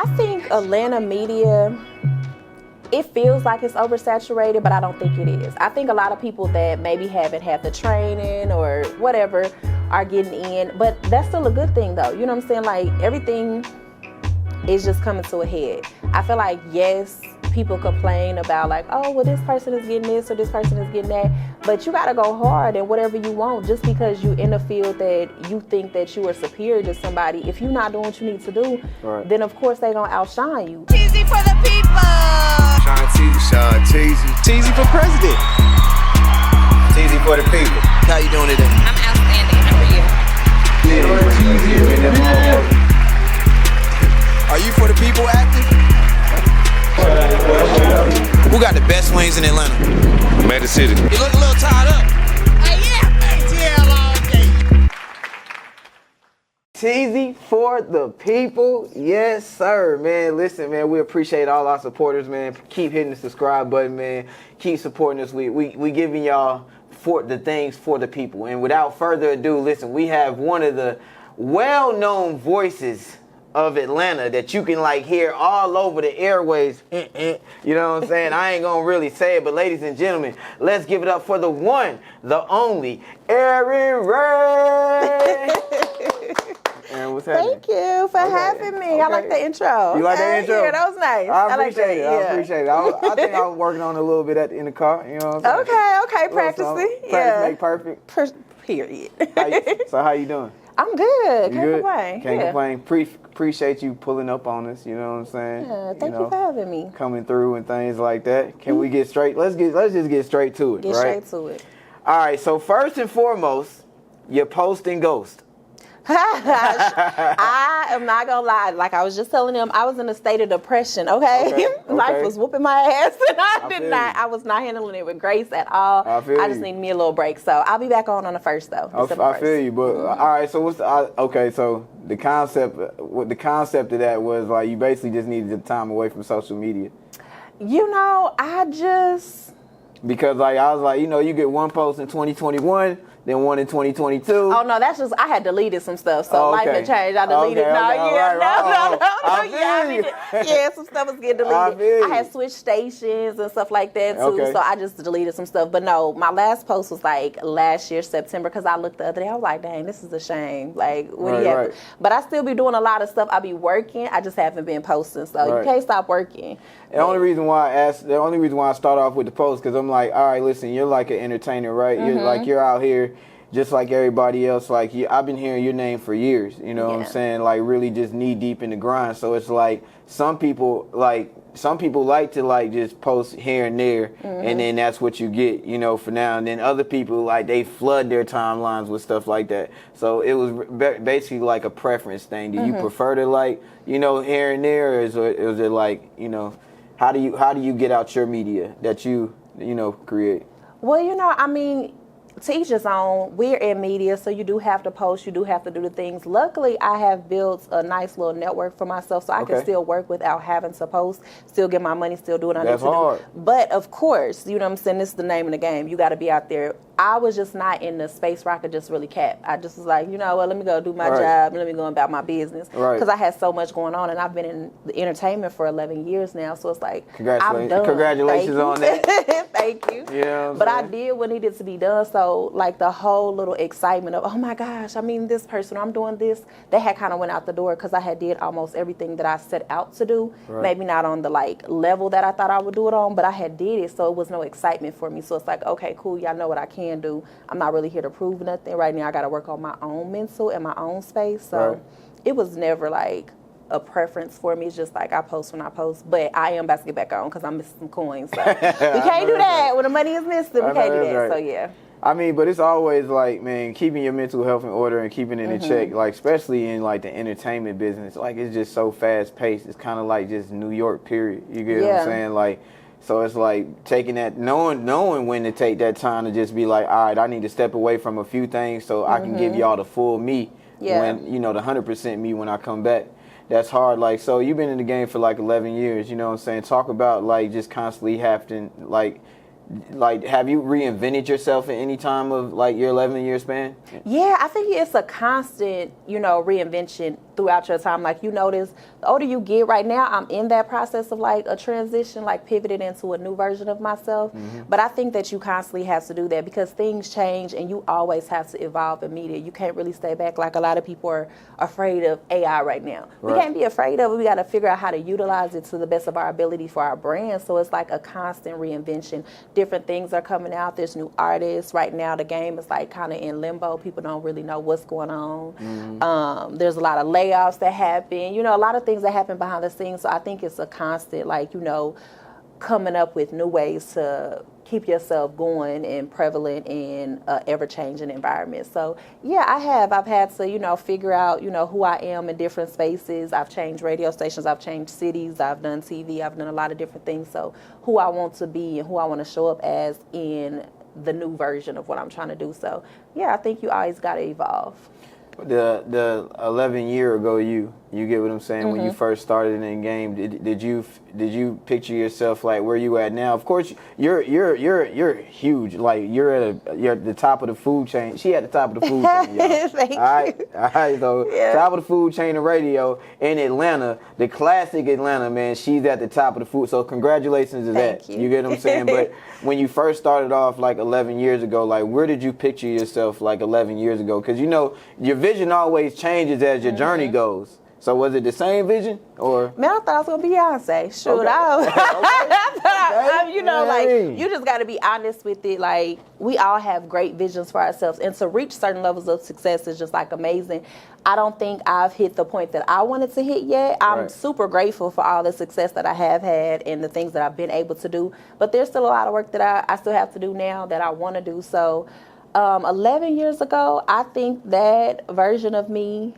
I think Atlanta media, it feels like it's oversaturated, but I don't think it is. I think a lot of people that maybe haven't had the training or whatever are getting in, but that's still a good thing though. You know what I'm saying? Like everything is just coming to a head. I feel like, yes, people complain about like, oh, well, this person is getting this or this person is getting that, but you gotta go hard in whatever you want. Just because you in a field that you think that you are superior to somebody, if you're not doing what you need to do, then of course they gonna outshine you. Teezy for the people. Sean Teezy. Teezy for president. Teezy for the people. How you doing today? I'm outstanding. How are you? Are you for the people acting? Who got the best wings in Atlanta? Magic City. You look a little tied up. ATL all day. Teezy for the people. Yes, sir, man. Listen, man, we appreciate all our supporters, man. Keep hitting the subscribe button, man. Keep supporting us. We giving y'all for the things for the people. And without further ado, listen, we have one of the well-known voices of Atlanta that you can like hear all over the airways. You know what I'm saying? I ain't gonna really say it, but ladies and gentlemen, let's give it up for the one, the only, Erin Rae. And what's happening? Thank you for having me. I like the intro. You like that intro? Yeah, that was nice. I appreciate it. Yeah. I appreciate it. I think I was working on it a little bit in the car. You know what I'm saying? Okay. Practicing. Practice make perfect. Period. So how you doing? I'm good. You Can't good? complain. Can't complain. Appreciate you pulling up on us. You know what I'm saying? Yeah, thank you for having me. Coming through and things like that. Can we get straight? Let's just get straight to it. Get right? straight to it. All right. So first and foremost, you're posting ghost. I am not gonna lie. Like I was just telling them, I was in a state of depression. Okay. Life was whooping my ass, and I was not handling it with grace at all. I just need me a little break. So I'll be back on the 1st though. I feel you, but all right. So so the concept of that was like you basically just needed the time away from social media. You know, because like I was like, you get one post in 2021. Then one in 2022. Oh no, that's just I had deleted some stuff, so life had changed. I deleted. Some stuff was getting deleted. I had switched stations and stuff like that too, so I just deleted some stuff. But no, my last post was like last year September because I looked the other day. I was like, dang, this is a shame. Like, what do you have? But I still be doing a lot of stuff. I be working. I just haven't been posting, so you can't stop working. The only reason why I start off with the post because I'm like, all right, listen, you're like an entertainer, right? You're out here just like everybody else. Like I've been hearing your name for years. You know what I'm saying? Like really just knee deep in the grind. So it's like some people like to like just post here and there, and then that's what you get, for now. And then other people like they flood their timelines with stuff like that. So it was basically like a preference thing. Do you prefer to like here and there, or is it like how do you get out your media that you create? Well, I mean, to each his own. We're in media, so you do have to post, you do have to do the things. Luckily, I have built a nice little network for myself, so I can still work without having to post, still get my money, still do what I need to do. But of course, you know what I'm saying, this is the name of the game. You got to be out there. I was just not in the space where I could just really cap. I just was like, let me go do my job, let me go about my business. Because I had so much going on, and I've been in the entertainment for 11 years now, so it's like, I'm done. Congratulations on that. Thank you. But I did what needed to be done, so like the whole little excitement of, oh my gosh, I mean this person, I'm doing this, that had kind of went out the door because I had did almost everything that I set out to do. Maybe not on the like level that I thought I would do it on, but I had did it, so it was no excitement for me. So it's like, okay, cool, y'all know what I can do. I'm not really here to prove nothing. Right now I got to work on my own mental and my own space. So it was never like a preference for me. It's just like I post when I post, but I am about to get back on because I'm missing some coins. So we can't do that when the money is missing. We can't do that. So yeah. I mean, but it's always like, man, keeping your mental health in order and keeping it in check, like especially in like the entertainment business. Like it's just so fast paced. It's kind of like just New York, period. You get what I'm saying? Like, so it's like taking that, knowing when to take that time to just be like, all right, I need to step away from a few things so I can give y'all the full me when, the 100% me when I come back. That's hard. Like, so you've been in the game for like 11 years, you know what I'm saying? Talk about like just constantly having like have you reinvented yourself at any time of like your 11-year span? Yeah, I think it's a constant, reinvention throughout your time. Like, you notice, the older you get, right now, I'm in that process of like a transition, like pivoted into a new version of myself. But I think that you constantly have to do that because things change and you always have to evolve in media. You can't really stay back. Like, a lot of people are afraid of AI right now. We can't be afraid of it. We got to figure out how to utilize it to the best of our ability for our brand. So it's like a constant reinvention. Different things are coming out. There's new artists. Right now, the game is like kind of in limbo. People don't really know what's going on. There's a lot of layoffs that happen. You know, a lot of things that happen behind the scenes. So I think it's a constant, like, you know, coming up with new ways to keep yourself going and prevalent in an ever-changing environment. So, yeah, I've had to, you know, figure out, you know, who I am in different spaces. I've changed radio stations. I've changed cities. I've done TV. I've done a lot of different things. So who I want to be and who I want to show up as in the new version of what I'm trying to do. So, yeah, I think you always got to evolve. The 11-year ago you get what I'm saying, when you first started in the game, did you picture yourself like where you at now? Of course you're huge, like you're at the top of the food chain. She at the top of the food chain, y'all. Thank you. All right, so top of the food chain of radio in Atlanta, the classic Atlanta, man, she's at the top of the food. So congratulations to that. Thank you. Get what I'm saying? But when you first started off like 11 years ago, like where did you picture yourself like 11 years ago? Because you know your vision always changes as your journey goes. So was it the same vision, or? Man, I thought I was gonna be Beyonce. Shoot, you know, like, you just got to be honest with it. Like, we all have great visions for ourselves, and to reach certain levels of success is just like amazing. I don't think I've hit the point that I wanted to hit yet. I'm super grateful for all the success that I have had and the things that I've been able to do. But there's still a lot of work that I still have to do now that I want to do. So, 11 years ago, I think that version of me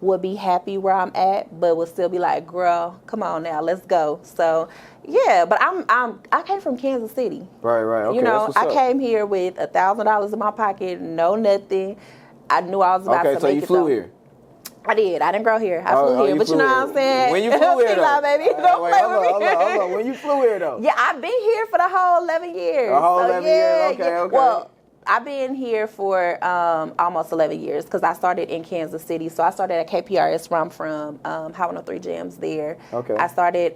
would be happy where I'm at, but would still be like, girl, come on now, let's go. So, yeah, but I came from Kansas City. Right. Okay, you know, that's what's up. I came here with $1,000 in my pocket, no nothing. I knew I was about to make it. Okay, so you flew here. I did. I didn't grow here. I flew here, but you know what I'm saying? When you flew here, though? Baby, don't play with me. Hold on. When you flew here, though? Yeah, I've been here for the whole 11 years. The whole 11 years? Okay. Well, I've been here for almost 11 years because I started in Kansas City. So I started at KPRS where I'm from, High 103 Jams there. Okay. I started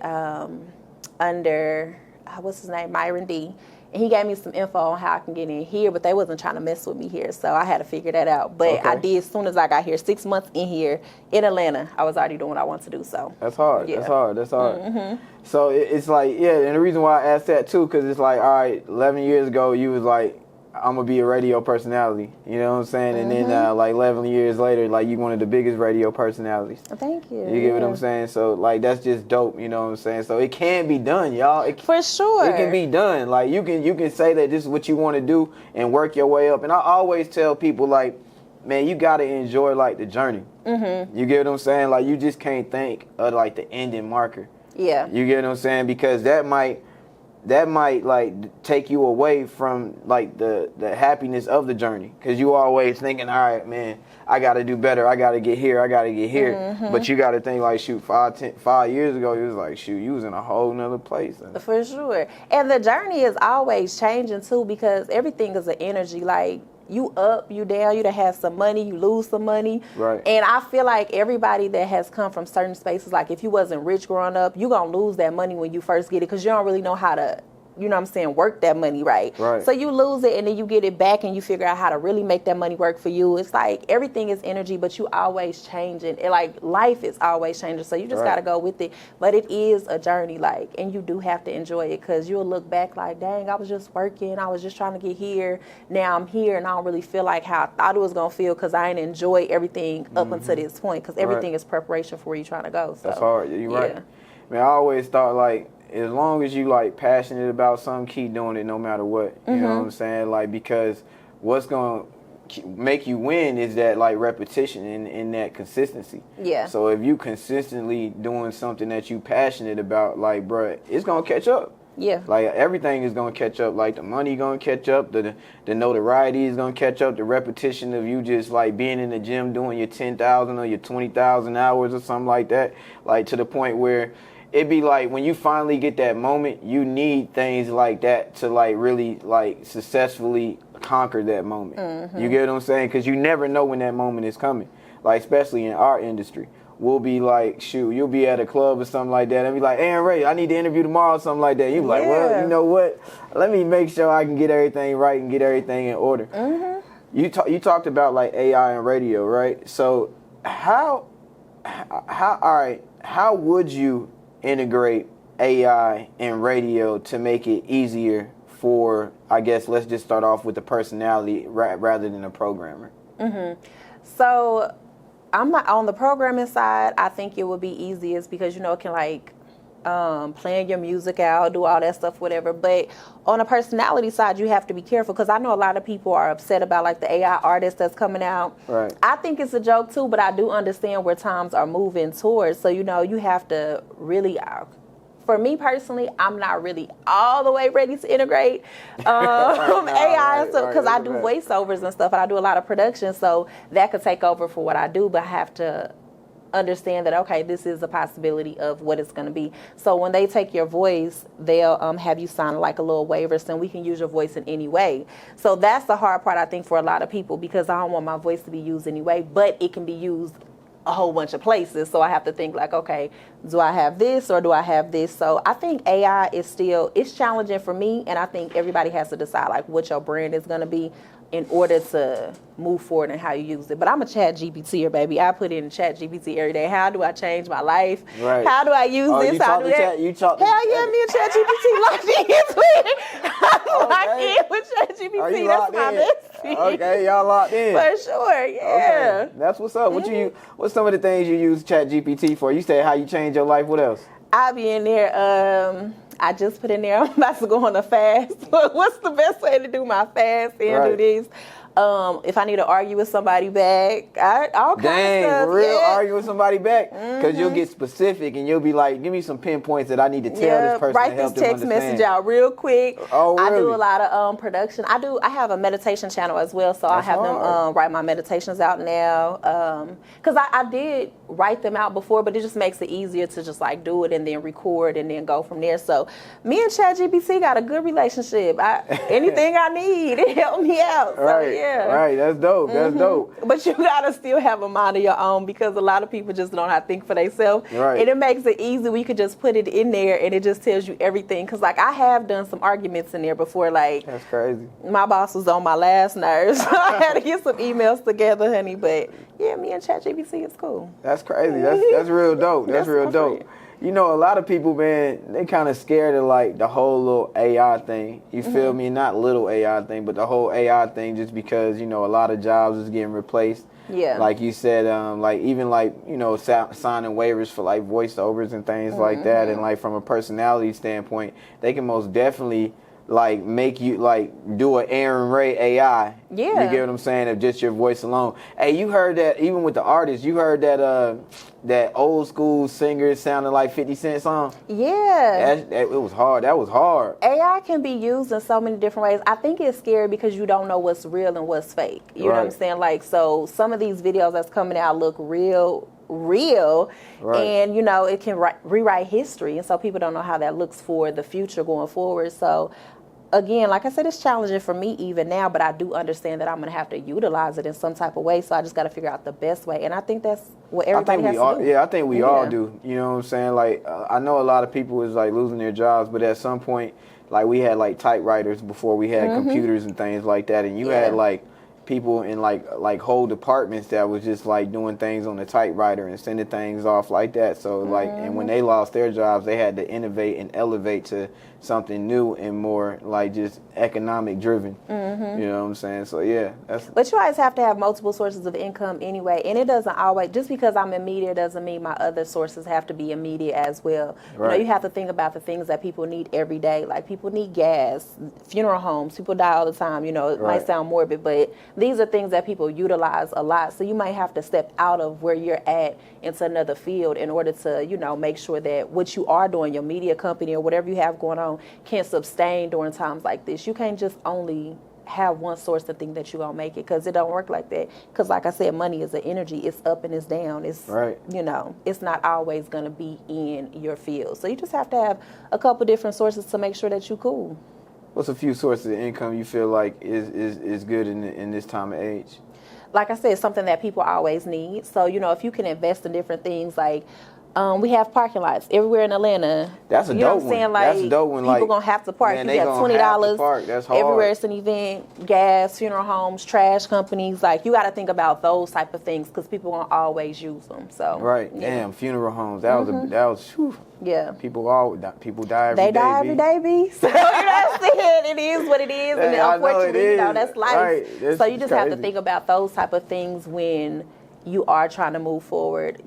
under, what's his name, Myron D. And he gave me some info on how I can get in here, but they wasn't trying to mess with me here. So I had to figure that out. But I did as soon as I got here, 6 months in here in Atlanta, I was already doing what I wanted to do. So that's hard. Yeah. That's hard. So it's like, yeah, and the reason why I asked that too, because it's like, all right, 11 years ago, you was like, I'm gonna be a radio personality, you know what I'm saying? And then like 11 years later, like you one of the biggest radio personalities. Thank you. You get what I'm saying? So like that's just dope, you know what I'm saying? So it can be done, y'all. For sure. It can be done. Like you can say that this is what you want to do and work your way up. And I always tell people like, man, you gotta enjoy like the journey. You get what I'm saying? Like you just can't think of like the ending marker. Yeah. You get what I'm saying? Because that might like take you away from like the happiness of the journey, because you always thinking, all right, man, I got to do better, I got to get here. But you got to think like, shoot, 5 years ago, you was like, shoot, you was in a whole nother place. For sure. And the journey is always changing too, because everything is an energy. Like, you up, you down, you done have some money, you lose some money. Right. And I feel like everybody that has come from certain spaces, like if you wasn't rich growing up, you gonna lose that money when you first get it, because you don't really know how to, you know what I'm saying, work that money right. So you lose it and then you get it back and you figure out how to really make that money work for you. It's like everything is energy, but you always changing. And like life is always changing. So you just got to go with it. But it is a journey, like, and you do have to enjoy it, because you'll look back like, dang, I was just working. I was just trying to get here. Now I'm here and I don't really feel like how I thought it was going to feel, because I didn't enjoy everything up until this point, because everything is preparation for where you're trying to go. So, that's hard. You're right. Man, I always thought like, as long as you like passionate about something, keep doing it no matter what. You know what I'm saying? Like, because what's going to make you win is that like repetition and that consistency. Yeah. So if you consistently doing something that you passionate about, like, bruh, it's going to catch up. Yeah. Like, everything is going to catch up. Like, the money going to catch up. The notoriety is going to catch up. The repetition of you just, like, being in the gym doing your 10,000 or your 20,000 hours or something like that. Like, to the point where it'd be like when you finally get that moment, you need things like that to like really like successfully conquer that moment. You get what I'm saying? Because you never know when that moment is coming. like especially in our industry. We'll be like, shoot, you'll be at a club or something like that and be like, Erin Rae, I need to interview tomorrow or something like that. You'll be like, well, you know what? Let me make sure I can get everything right and get everything in order. You talked about like AI and radio, right? So how would you integrate AI and radio to make it easier for, I guess, let's just start off with the personality rather than a programmer? So I'm not on the programming side. I think it would be easiest because, you know, it can like plan your music out, do all that stuff, whatever. But on the personality side, you have to be careful because I know a lot of people are upset about like the AI artist that's coming out. Right. I think it's a joke too, but I do understand where times are moving towards. So, you know, you have to really, for me personally, I'm not really all the way ready to integrate AI and stuff because I do voiceovers and stuff and I do a lot of production. So that could take over for what I do, but I have to understand that, okay, this is a possibility of what it's going to be. So when they take your voice, they'll have you sign like a little waiver saying we can use your voice in any way. So that's the hard part, I think, for a lot of people because I don't want my voice to be used anyway, but it can be used a whole bunch of places. So I have to think like, okay, do I have this or do I have this? So I think AI is still, it's challenging for me. And I think everybody has to decide like what your brand is going to be in order to move forward and how you use it. But I'm a chat GPTer, baby. I put in chat GPT every day. How do I change my life? Right. How do I use this? How do that? Hell yeah, me and chat GPT locked in. I'm locked in with chat GPT. That's my bestie. Okay, y'all locked in. For sure, yeah. Okay. That's what's up. What's some of the things you use chat GPT for? You said how you change your life. What else? I'll be in there. I just put in there, I'm about to go on a fast. What's the best way to do my fast and do this? If I need to argue with somebody back, all kinds of stuff. For real, argue with somebody back? Because you'll get specific and you'll be like, give me some pinpoints that I need to tell this person write to help this them text understand. message out real quick. Oh, really? I do a lot of production. I have a meditation channel as well, so That's I have hard. them write my meditations out now. Because I did write them out before, but it just makes it easier to just like do it and then record and then go from there. So me and ChatGPT got a good relationship. Anything I need, it helped me out. So, Right, yeah. right. That's dope. That's dope. But you gotta still have a mind of your own because a lot of people just don't know how to think for themselves. Right. And it makes it easy. We could just put it in there and it just tells you everything. Because like I have done some arguments in there before. Like That's crazy. my boss was on my last nerves. So I had to get some emails together, honey. But yeah, me and ChatGPT is cool. That's crazy. That's real dope. That's real dope. friend. You know, a lot of people, man, they kind of scared of like the whole little AI thing. You feel me? Not little AI thing, but the whole AI thing, just because, you know, a lot of jobs is getting replaced. Yeah. Like you said, like even like, you know, signing waivers for like voiceovers and things like that. And like from a personality standpoint, they can most definitely like make you like do an Erin Rae AI. Yeah. You get what I'm saying? Of just your voice alone. Hey, you heard that even with the artists, you heard that that old school singer sounding like 50 Cent song? Yeah. It was hard. That was hard. AI can be used in so many different ways. I think it's scary because you don't know what's real and what's fake. You know what I'm saying? Like, so some of these videos that's coming out look real, and, you know, it can rewrite history. And so people don't know how that looks for the future going forward. So, again, like I said, it's challenging for me even now, but I do understand that I'm going to have to utilize it in some type of way. So I just got to figure out the best way. And I think that's what everybody has to do. Yeah, I think we all do. You know what I'm saying? Like, I know a lot of people is like losing their jobs, but at some point, like we had like typewriters before we had computers and things like that. And you had like people in like whole departments that was just like doing things on the typewriter and sending things off like that. So like, and when they lost their jobs, they had to innovate and elevate to something new and more like just economic driven. You know what I'm saying? So yeah, But you always have to have multiple sources of income anyway, and it doesn't always, just because I'm in media doesn't mean my other sources have to be in media as well. Right. You know, you have to think about the things that people need every day. Like people need gas, funeral homes, people die all the time. You know, it might sound morbid, but these are things that people utilize a lot. So you might have to step out of where you're at into another field in order to, you know, make sure that what you are doing, your media company or whatever you have going on, can sustain during times like this. You can't just only have one source to think that you're going to make it, because it don't work like that. Because like I said, money is an energy. It's up and it's down. It's, you know, it's not always going to be in your field. So you just have to have a couple different sources to make sure that you're cool. What's a few sources of income you feel like is good in this time of age? like I said, something that people always need. So, if you can invest in different things, like we have parking lots everywhere in Atlanta. That's a you know dope what I'm saying? one. Like, That's a dope one. People Like, gonna have to park. man, You they have gonna have to $20 park. That's hard. everywhere. It's an event. Gas, funeral homes, trash companies. Like, you got to think about those type of things because people won't always use them. So Right. yeah. Damn, funeral homes. That was whew. Yeah. People die every day. They die every day, B. So you know what I'm saying? It is what it is, and Yeah, I know unfortunately, it is. that's life. Right. This So you is just have to crazy. think about those type of things when you are trying to move forward.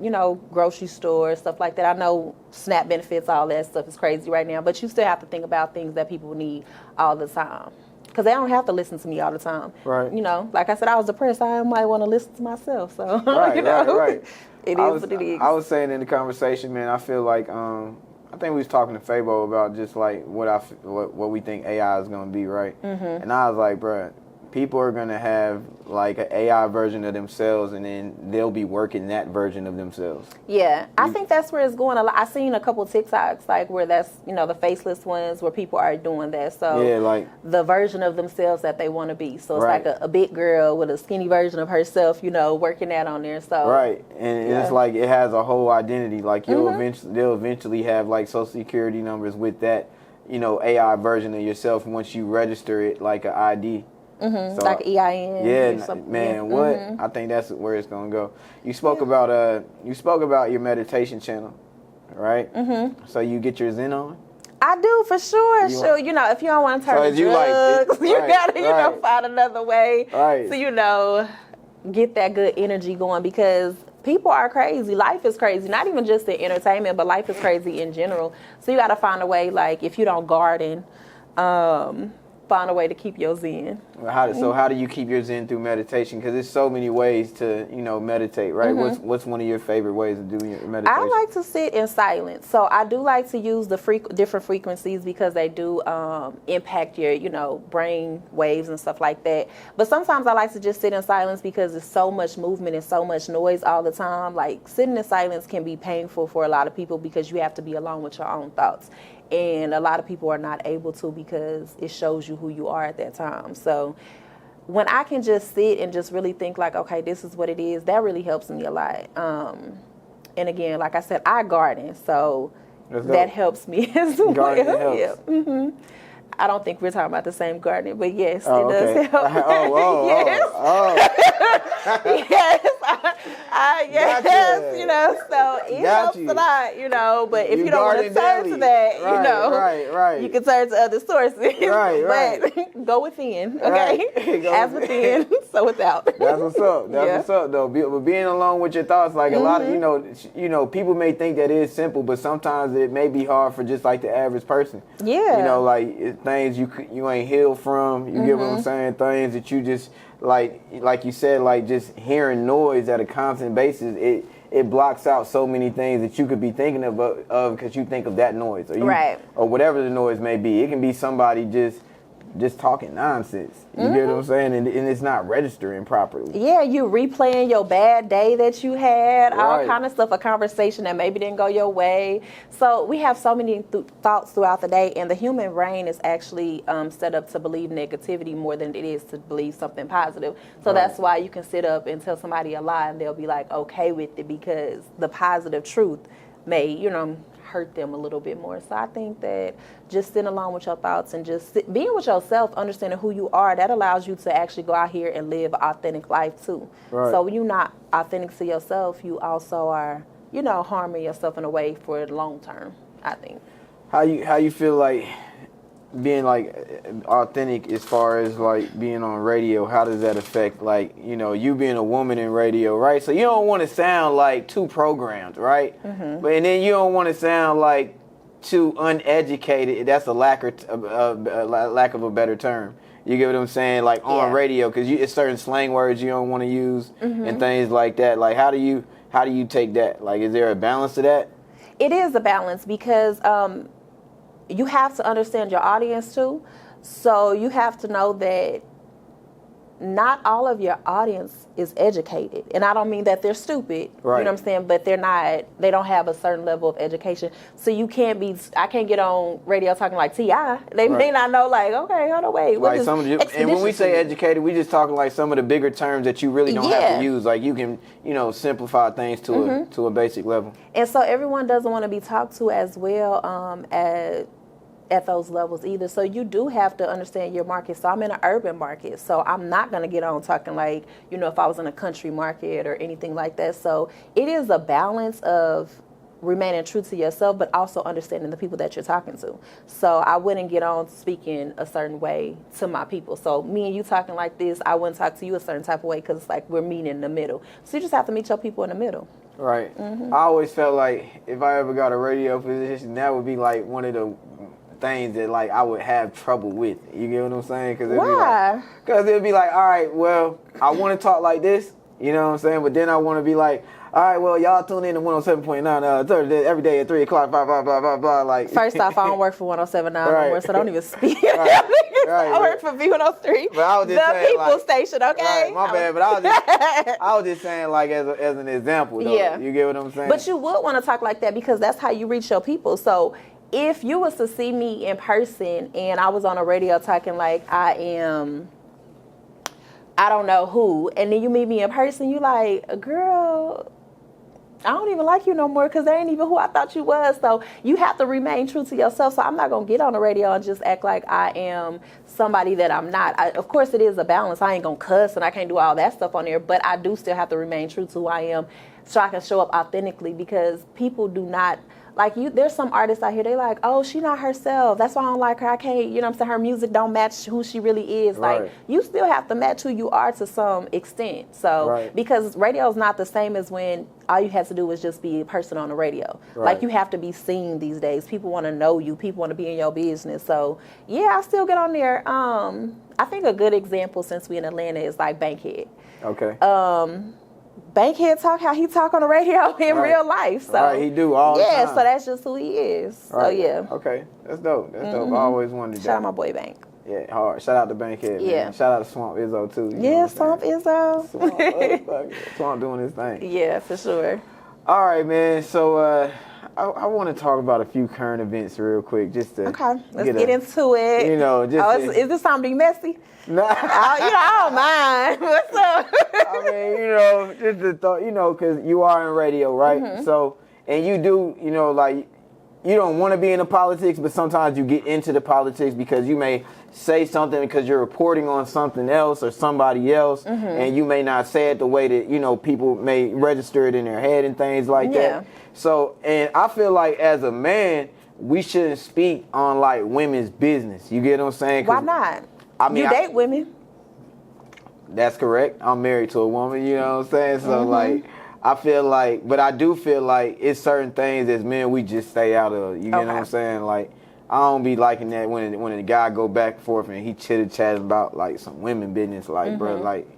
Grocery stores, stuff like that. I know SNAP benefits, all that stuff is crazy right now, but you still have to think about things that people need all the time. Because they don't have to listen to me all the time. Right. Like I said, I was depressed. I might want to listen to myself. So, Right, right. It is what it is. I was saying in the conversation, man, I feel like I think we was talking to Fabo about just like what we think AI is going to be, right? Mm-hmm. And I was like, bruh, people are going to have like an AI version of themselves, and then they'll be working that version of themselves. Yeah, I think that's where it's going a lot. I've seen a couple TikToks like where that's, the faceless ones where people are doing that. So yeah, like the version of themselves that they want to be. So it's right. like a big girl with a skinny version of herself, working that on there. So right, and yeah. it's like it has a whole identity. Like they'll eventually have like social security numbers with that, AI version of yourself once you register it like an ID. Mm-hmm. So, like EIN. Yeah, man. What? Mm-hmm. I think that's where it's gonna go. You spoke about your meditation channel, right? Mm-hmm. So you get your Zen on. I do for sure. If you don't want to turn to drugs, you gotta find another way to get that good energy going because people are crazy. Life is crazy. Not even just in entertainment, but life is crazy in general. So you gotta find a way. Like if you don't garden, find a way to keep your Zen. How do you keep your Zen through meditation? Because there's so many ways to, meditate, right? Mm-hmm. What's one of your favorite ways of doing your meditation? I like to sit in silence. So I do like to use the different frequencies because they do impact your, brain waves and stuff like that. But sometimes I like to just sit in silence because there's so much movement and so much noise all the time. Like sitting in silence can be painful for a lot of people because you have to be alone with your own thoughts. And a lot of people are not able to because it shows you who you are at that time. So when I can just sit and just really think like, okay, this is what it is, that really helps me a lot. And again, like I said, I garden, so that helps me as well. Gardening helps. Yeah. Mm-hmm. I don't think we're talking about the same gardening, but yes, it okay. does help. Yes. Yes, gotcha. So it helps a lot, but if you don't want to turn to that, right. you can turn to other sources. Right. But go within, okay? Right. As within, so without. That's what's up. What's up, though. But being alone with your thoughts, like a lot of, people may think that is simple, but sometimes it may be hard for just like the average person. Yeah. Like things you ain't healed from. You get what I'm saying? Things that you just like you said, like just hearing noise at a constant basis, it blocks out so many things that you could be thinking of because you think of that noise or whatever the noise may be. It can be somebody just talking nonsense. You get what I'm saying? And it's not registering properly. Yeah, you replaying your bad day that you had, all kind of stuff, a conversation that maybe didn't go your way. So we have so many thoughts throughout the day, and the human brain is actually set up to believe negativity more than it is to believe something positive. So that's why you can sit up and tell somebody a lie, and they'll be like, okay with it, because the positive truth may, hurt them a little bit more. So I think that just sitting alone with your thoughts and just being with yourself, understanding who you are, that allows you to actually go out here and live an authentic life too. Right. So when you're not authentic to yourself, you also are, harming yourself in a way for the long term, I think. How you feel like being like authentic as far as like being on radio, how does that affect like, you being a woman in radio, right? So you don't want to sound like too programmed, right? Mm-hmm. But and then you don't want to sound like too uneducated. That's a lack of a better term. You get what I'm saying? Like on radio, because it's certain slang words you don't want to use and things like that. Like how do you take that? Like is there a balance to that? It is a balance because you have to understand your audience too. So you have to know that not all of your audience is educated. And I don't mean that they're stupid, Right. you know what I'm saying? But they don't have a certain level of education. So I can't get on radio talking like T.I. They may not know, like, okay, hold on, wait. Like and when we say educated, we just talking like some of the bigger terms that you really don't have to use. Like you can, simplify things to a basic level. And so everyone doesn't want to be talked to as well at those levels either. So you do have to understand your market. So I'm in an urban market, so I'm not going to get on talking like, if I was in a country market or anything like that. So it is a balance of remaining true to yourself, but also understanding the people that you're talking to. So I wouldn't get on speaking a certain way to my people. So me and you talking like this, I wouldn't talk to you a certain type of way because it's like we're meeting in the middle. So you just have to meet your people in the middle. Right. I always felt like if I ever got a radio position, that would be like one of the things that like I would have trouble with. You get what I'm saying? Why? Because it'd be like, all right, well, I want to talk like this. You know what I'm saying? But then I want to be like, all right, well, y'all tune in to 107.9 every day at 3 o'clock, blah, blah, blah, blah, blah. Like, first off, I don't work for 107.9 anymore, so don't even speak. Right. I work for B103, but I was just saying, people like, station, okay? Right, my bad, but I was just saying, like, as an example, though. Yeah. You get what I'm saying? But you would want to talk like that because that's how you reach your people. So if you was to see me in person and I was on a radio talking like I am, I don't know who, and then you meet me in person, you like, girl, I don't even like you no more because they ain't even who I thought you was. So you have to remain true to yourself. So I'm not going to get on the radio and just act like I am somebody that I'm not. Of course, it is a balance. I ain't going to cuss and I can't do all that stuff on there, but I do still have to remain true to who I am so I can show up authentically because people do not, like you, there's some artists out here, they like, oh, she not herself. That's why I don't like her. I can't, you know what I'm saying? Her music don't match who she really is. Right. Like, you still have to match who you are to some extent. So, because radio is not the same as when all you have to do was just be a person on the radio. Right. Like, you have to be seen these days. People want to know you. People want to be in your business. So, yeah, I still get on there. I think a good example since we in Atlanta is like Bankhead. Okay. Bankhead talk how he talk on the radio in real life. So he do all the time. Yeah, so that's just who he is. Right. So yeah. Okay, that's dope. That's dope. I always wanted that. Shout out my boy Bank. Yeah, hard. Shout out to Bankhead. Yeah. Man. Shout out to Swamp Izzo too. Yeah, Swamp Izzo. Swamp doing his thing. Yeah, for sure. All right, man. So I want to talk about a few current events real quick, just to let's get into it. Is this time to be messy? Nah. I don't mind. What's up? I mean, just the thought, because you are in radio, right? Mm-hmm. So, and you do, like, you don't want to be in the politics, but sometimes you get into the politics because you may say something because you're reporting on something else or somebody else, and you may not say it the way that, people may register it in their head and things like that. So, and I feel like as a man, we shouldn't speak on, like, women's business. You get what I'm saying? Why not? I mean, you date women. That's correct. I'm married to a woman, you know what I'm saying? So, like, I feel like, but I do feel like it's certain things as men we just stay out of. You get what I'm saying? Like, I don't be liking that when a guy go back and forth and he chitter-chatting about, like, some women business. Like, bro, like,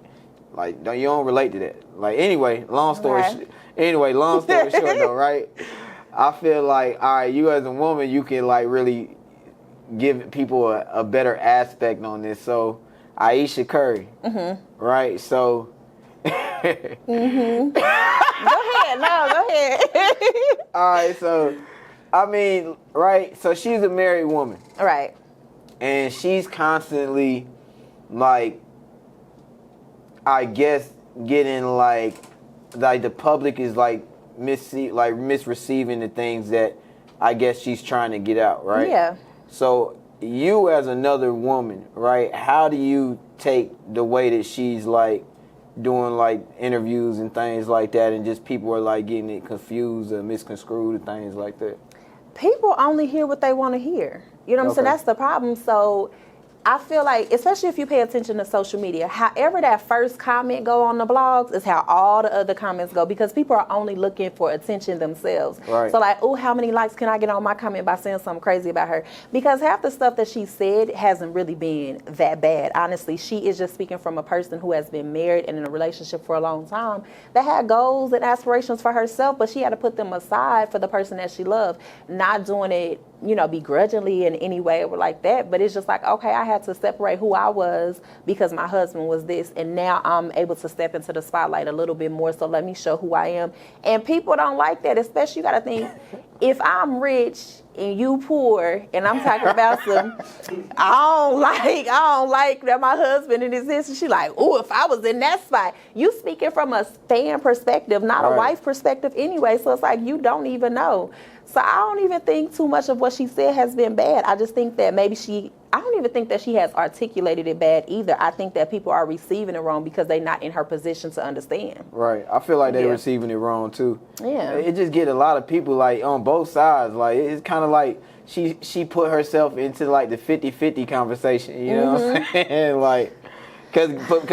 you don't relate to that. Like, anyway, long story short, though, right? I feel like, all right, you as a woman, you can, like, really give people a better aspect on this. So, Aisha Curry, right? So, Go ahead. No, go ahead. all right, so, I mean, right? So, she's a married woman. Right. And she's constantly, like, I guess, getting, like the public is, like, misreceiving the things that I guess she's trying to get out, right? Yeah. So you as another woman, right, how do you take the way that she's, like, doing, like, interviews and things like that, and just people are, like, getting it confused or misconstrued and things like that? People only hear what they want to hear. You know what I'm saying? That's the problem. So I feel like, especially if you pay attention to social media, however that first comment go on the blogs is how all the other comments go, because people are only looking for attention themselves. Right. So like, oh, how many likes can I get on my comment by saying something crazy about her? Because half the stuff that she said hasn't really been that bad. Honestly, she is just speaking from a person who has been married and in a relationship for a long time that had goals and aspirations for herself, but she had to put them aside for the person that she loved, not doing it begrudgingly in any way or like that, but it's just like, okay, I had to separate who I was because my husband was this, and now I'm able to step into the spotlight a little bit more, so let me show who I am. And people don't like that, especially you gotta think, if I'm rich and you poor, and I'm talking about I don't like that my husband and this, and she like, oh, if I was in that spot. You speaking from a fan perspective, not a wife perspective anyway, so it's like you don't even know. So I don't even think too much of what she said has been bad. I just think that maybe I don't even think that she has articulated it bad either. I think that people are receiving it wrong because they're not in her position to understand. Right. I feel like they're receiving it wrong too. Yeah. It just get a lot of people like on both sides. Like it's kind of like she put herself into like the 50-50 conversation. You know what I'm saying? Like, cause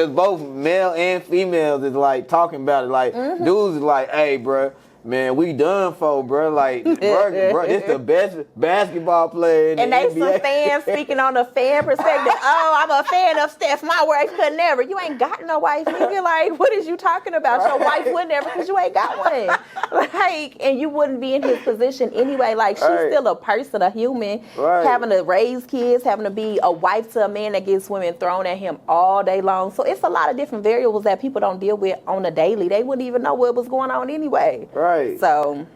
both male and females is like talking about it. Like dudes is like, hey, bro. Man, we done for, bro. Like, bro, it's the best basketball player in the NBA. And they some fans speaking on the fan perspective. Oh, I'm a fan of Steph. My wife could never. You ain't got no wife. Nigga, like, what is you talking about? Your wife would never because you ain't got one. Like, and you wouldn't be in his position anyway. Like, she's still a person, a human, having to raise kids, having to be a wife to a man that gets women thrown at him all day long. So it's a lot of different variables that people don't deal with on a daily. They wouldn't even know what was going on anyway. Right. So,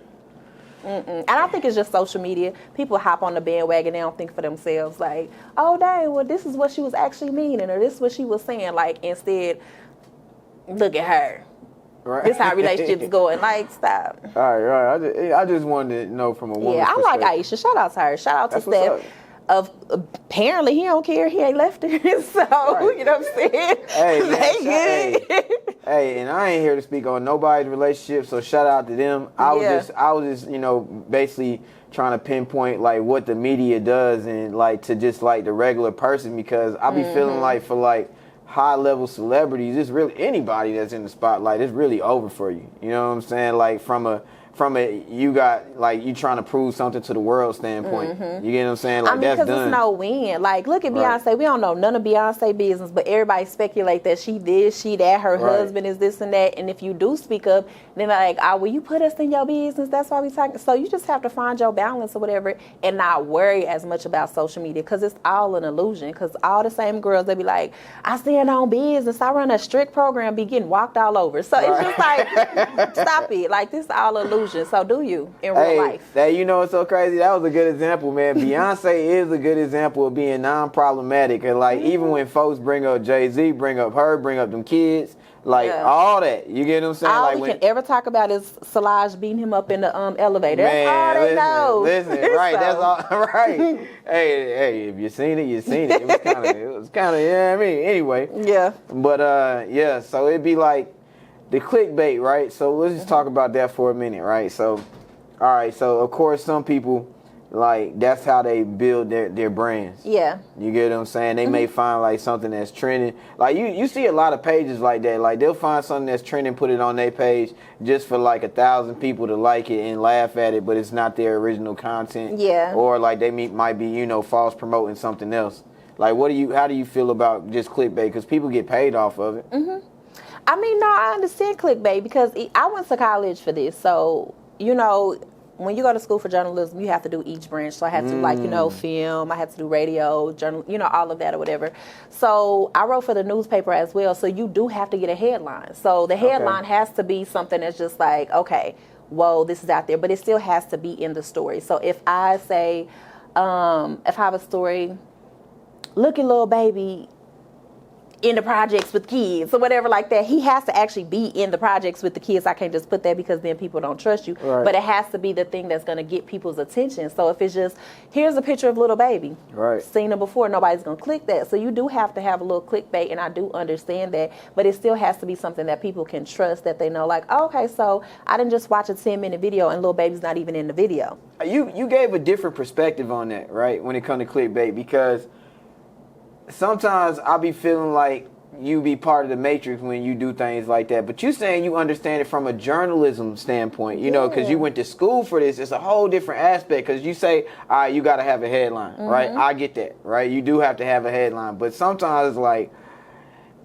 I don't think it's just social media. People hop on the bandwagon. They don't think for themselves. Like, oh, dang, well, this is what she was actually meaning, or this is what she was saying. Like, instead, look at her. Right. This how relationships going. Like, stop. All right. I just wanted to know from a woman's perspective. I like Aisha. Shout out to her. Shout out to Steph. Apparently he don't care. He ain't left her. So, you know what I'm saying? Hey, and I ain't here to speak on nobody's relationship, so shout out to them. I was just, basically trying to pinpoint like what the media does and like to just like the regular person, because I be feeling like for like high level celebrities, it's really anybody that's in the spotlight, it's really over for you. You know what I'm saying? Like from a you got like you trying to prove something to the world standpoint. You get what I'm saying? Like, that's done. Because it's no win. Like, look at Beyonce. We don't know none of Beyonce business, but everybody speculate that she this, she that, her husband is this and that. And if you do speak up, then like, oh, will you put us in your business? That's why we talking. So you just have to find your balance or whatever, and not worry as much about social media, because it's all an illusion. Because all the same girls, they be like, I stand on business, I run a strict program, be getting walked all over. So it's just like, stop it. Like, this is all illusion. So do you in real life? Hey, you know what's so crazy? That was a good example, man. Beyonce is a good example of being non-problematic. And like, even when folks bring up Jay-Z, bring up her, bring up them kids, like all that. You get what I'm saying? All like, we can ever taltalk about is Solange beating him up in the elevator. Man, that's all they know. Listen, right? That's all. Right. Hey, if you seen it, you seen it. It was kind of, you know what I mean? Anyway. Yeah. But so it'd be like the clickbait, right? So let's just talk about that for a minute, right? So, all right. So of course, some people, like, that's how they build their brands. Yeah. You get what I'm saying? They may find like something that's trending. Like you see a lot of pages like that. Like, they'll find something that's trending, put it on their page just for like 1,000 people to like it and laugh at it, but it's not their original content. Yeah. Or like they might be, false promoting something else. Like, how do you feel about just clickbait? Because people get paid off of it. I mean, no, I understand clickbait because I went to college for this. So, when you go to school for journalism, you have to do each branch. So I had to film, I had to do radio, journal, all of that or whatever. So I wrote for the newspaper as well. So you do have to get a headline. So the headline has to be something that's just like, okay, whoa, this is out there, but it still has to be in the story. So if I say, if I have a story, look at little baby in the projects with kids or whatever like that, he has to actually be in the projects with the kids. I can't just put that because then people don't trust you. Right. But it has to be the thing that's going to get people's attention. So if it's just, here's a picture of little baby. Right. Seen him before, nobody's going to click that. So you do have to have a little clickbait, and I do understand that. But it still has to be something that people can trust, that they know, like, oh, okay, so I didn't just watch a 10-minute video and little baby's not even in the video. You gave a different perspective on that, right, when it comes to clickbait, because sometimes I'll be feeling like you be part of the matrix when you do things like that. But you saying you understand it from a journalism standpoint, because you went to school for this. It's a whole different aspect, because you say, all right, you got to have a headline, right? I get that, right? You do have to have a headline. But sometimes it's like,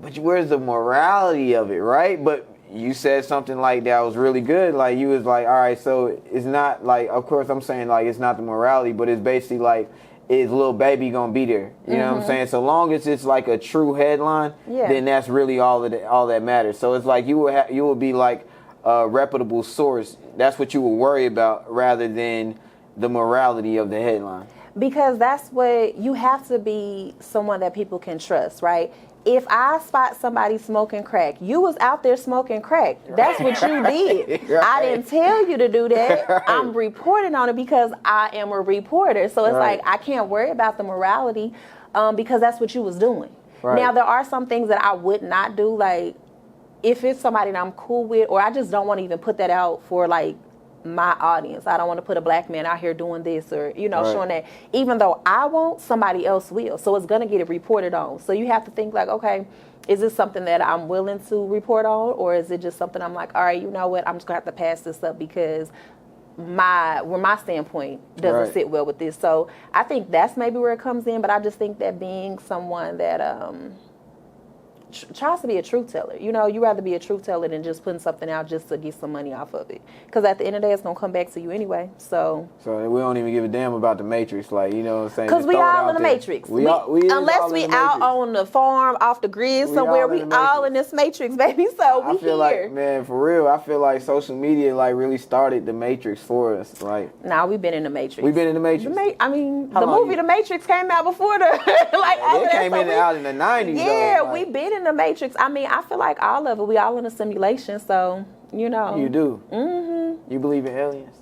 but where's the morality of it, right? But you said something like that was really good. Like you was like, all right, so it's not like, of course I'm saying like it's not the morality, but it's basically like, is Lil Baby gonna be there? You know what I'm saying? So long as it's like a true headline, then that's really all that matters. So it's like you will be like a reputable source. That's what you will worry about rather than the morality of the headline. Because that's what you have to be, someone that people can trust, right? If I spot somebody smoking crack, you was out there smoking crack. That's what you did. Right. I didn't tell you to do that. Right. I'm reporting on it because I am a reporter. So it's like I can't worry about the morality because that's what you was doing. Right. Now, there are some things that I would not do. Like, if it's somebody that I'm cool with, or I just don't want to even put that out for, like, my audience. I don't want to put a black man out here doing this or, showing that. Even though I won't, somebody else will. So it's going to get it reported on. So you have to think like, okay, is this something that I'm willing to report on? Or is it just something I'm like, all right, you know what? I'm just going to have to pass this up because my standpoint doesn't sit well with this. So I think that's maybe where it comes in. But I just think that being someone that tries to be a truth teller. You rather be a truth teller than just putting something out just to get some money off of it. Because at the end of the day, it's going to come back to you anyway. So we don't even give a damn about the Matrix. Like, you know what I'm saying? Because we all in the Matrix. Unless we out on the farm, off the grid somewhere, we all in this Matrix, baby. So we I feel here. like, man, for real, I feel like social media like really started the Matrix for us. Like, we've been in the Matrix. We've been in the Matrix. The movie The Matrix came out before the it came out in the 90s. Yeah, though, we've been in the Matrix. I mean, I feel like all of it. We all in a simulation, so You do. Mm-hmm. You believe in aliens?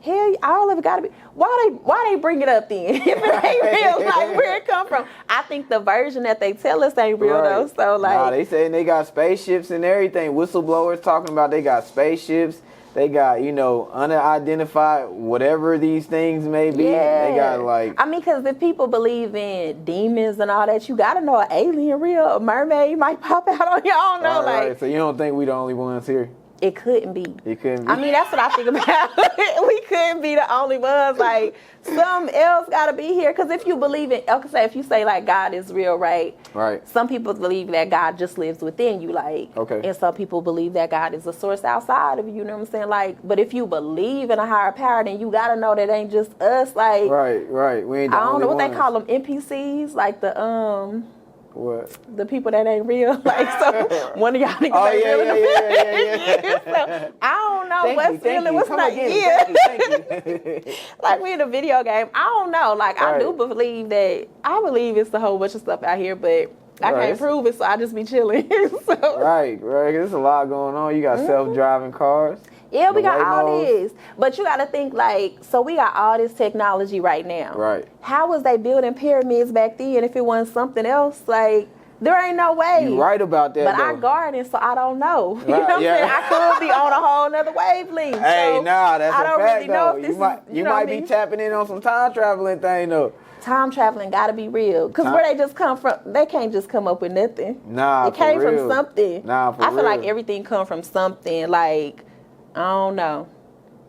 Hell, all of it gotta be. Why they bring it up then? If it ain't real, like where it come from? I think the version that they tell us ain't real though. So like, they saying they got spaceships and everything. Whistleblowers talking about they got spaceships. They got, unidentified, whatever these things may be. Yeah. They got like... I mean, because if people believe in demons and all that, you got to know an alien real. A mermaid might pop out on you. I don't know. Right. So you don't think we the only ones here? It couldn't be. It couldn't be. I mean, that's what I think about. We couldn't be the only ones. Like, something else got to be here. Because if you believe in... Okay, if you say, like, God is real, right? Right. Some people believe that God just lives within you, like... Okay. And some people believe that God is a source outside of you, you know what I'm saying? Like, but if you believe in a higher power, then you got to know that ain't just us, like... Right. We ain't the I don't only know what ones. they call them, NPCs, like the, What? The people that ain't real. Like, so one of y'all niggas ain't real in the yeah. So, I don't know Thank what's you, real and what's Come not. again. Thank you. Like, we in a video game. I don't know. Like, Right. I do believe that, it's a whole bunch of stuff out here, but I can't prove it, so I just be chilling. So. Right. There's a lot going on. You got self-driving cars. Yeah, we got all Waymos. this. But you got to think, like, so we got all this technology right now. Right. How was they building pyramids back then if it wasn't something else? Like, there ain't no way. You right about that, But though. I garden, so I don't know. Right, You know what I'm yeah. saying? I could be on a whole nother wavelength. Hey, so that's I a don't fact, really know though. if this You might be tapping in on some time traveling thing, though. Time traveling got to be real. Because where they just come from, they can't just come up with nothing. Nah, it came for real. from something. Nah, for I feel real. like everything come from something. Like, I don't know.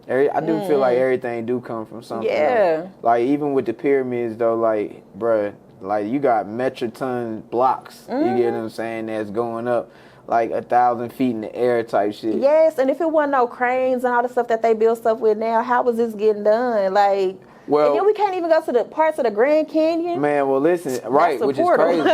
I do feel like everything do come from something. Yeah. Though. Like, even with the pyramids, though, like, bruh, like, you got metric-ton blocks, you get what I'm saying, that's going up like 1,000 feet in the air type shit. Yes, and if it wasn't no cranes and all the stuff that they build stuff with now, how was this getting done? Like, well, and then we can't even go to the parts of the Grand Canyon. Man, well, listen, right, which portal. is crazy.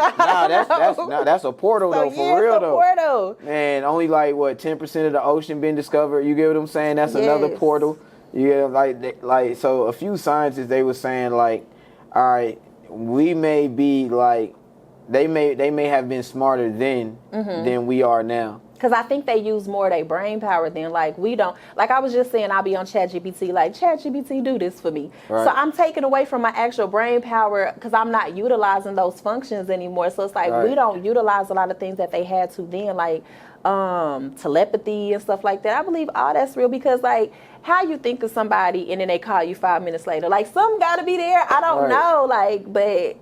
That's a portal, though, for real, though. Portal. Man, only like, 10% of the ocean been discovered, you get what I'm saying? That's another portal. Yeah, like, so a few scientists, they were saying, like, all right, we may be like, they may have been smarter then than we are now. Because I think they use more of their brain power than, like, we don't. Like, I was just saying, I'll be on ChatGPT, like, ChatGPT, do this for me. Right. So I'm taking away from my actual brain power because I'm not utilizing those functions anymore. So it's like, we don't utilize a lot of things that they had to then, like, telepathy and stuff like that. I believe all that's real because, like, how you think of somebody and then they call you 5 minutes later. Like, something got to be there. I don't know, like, but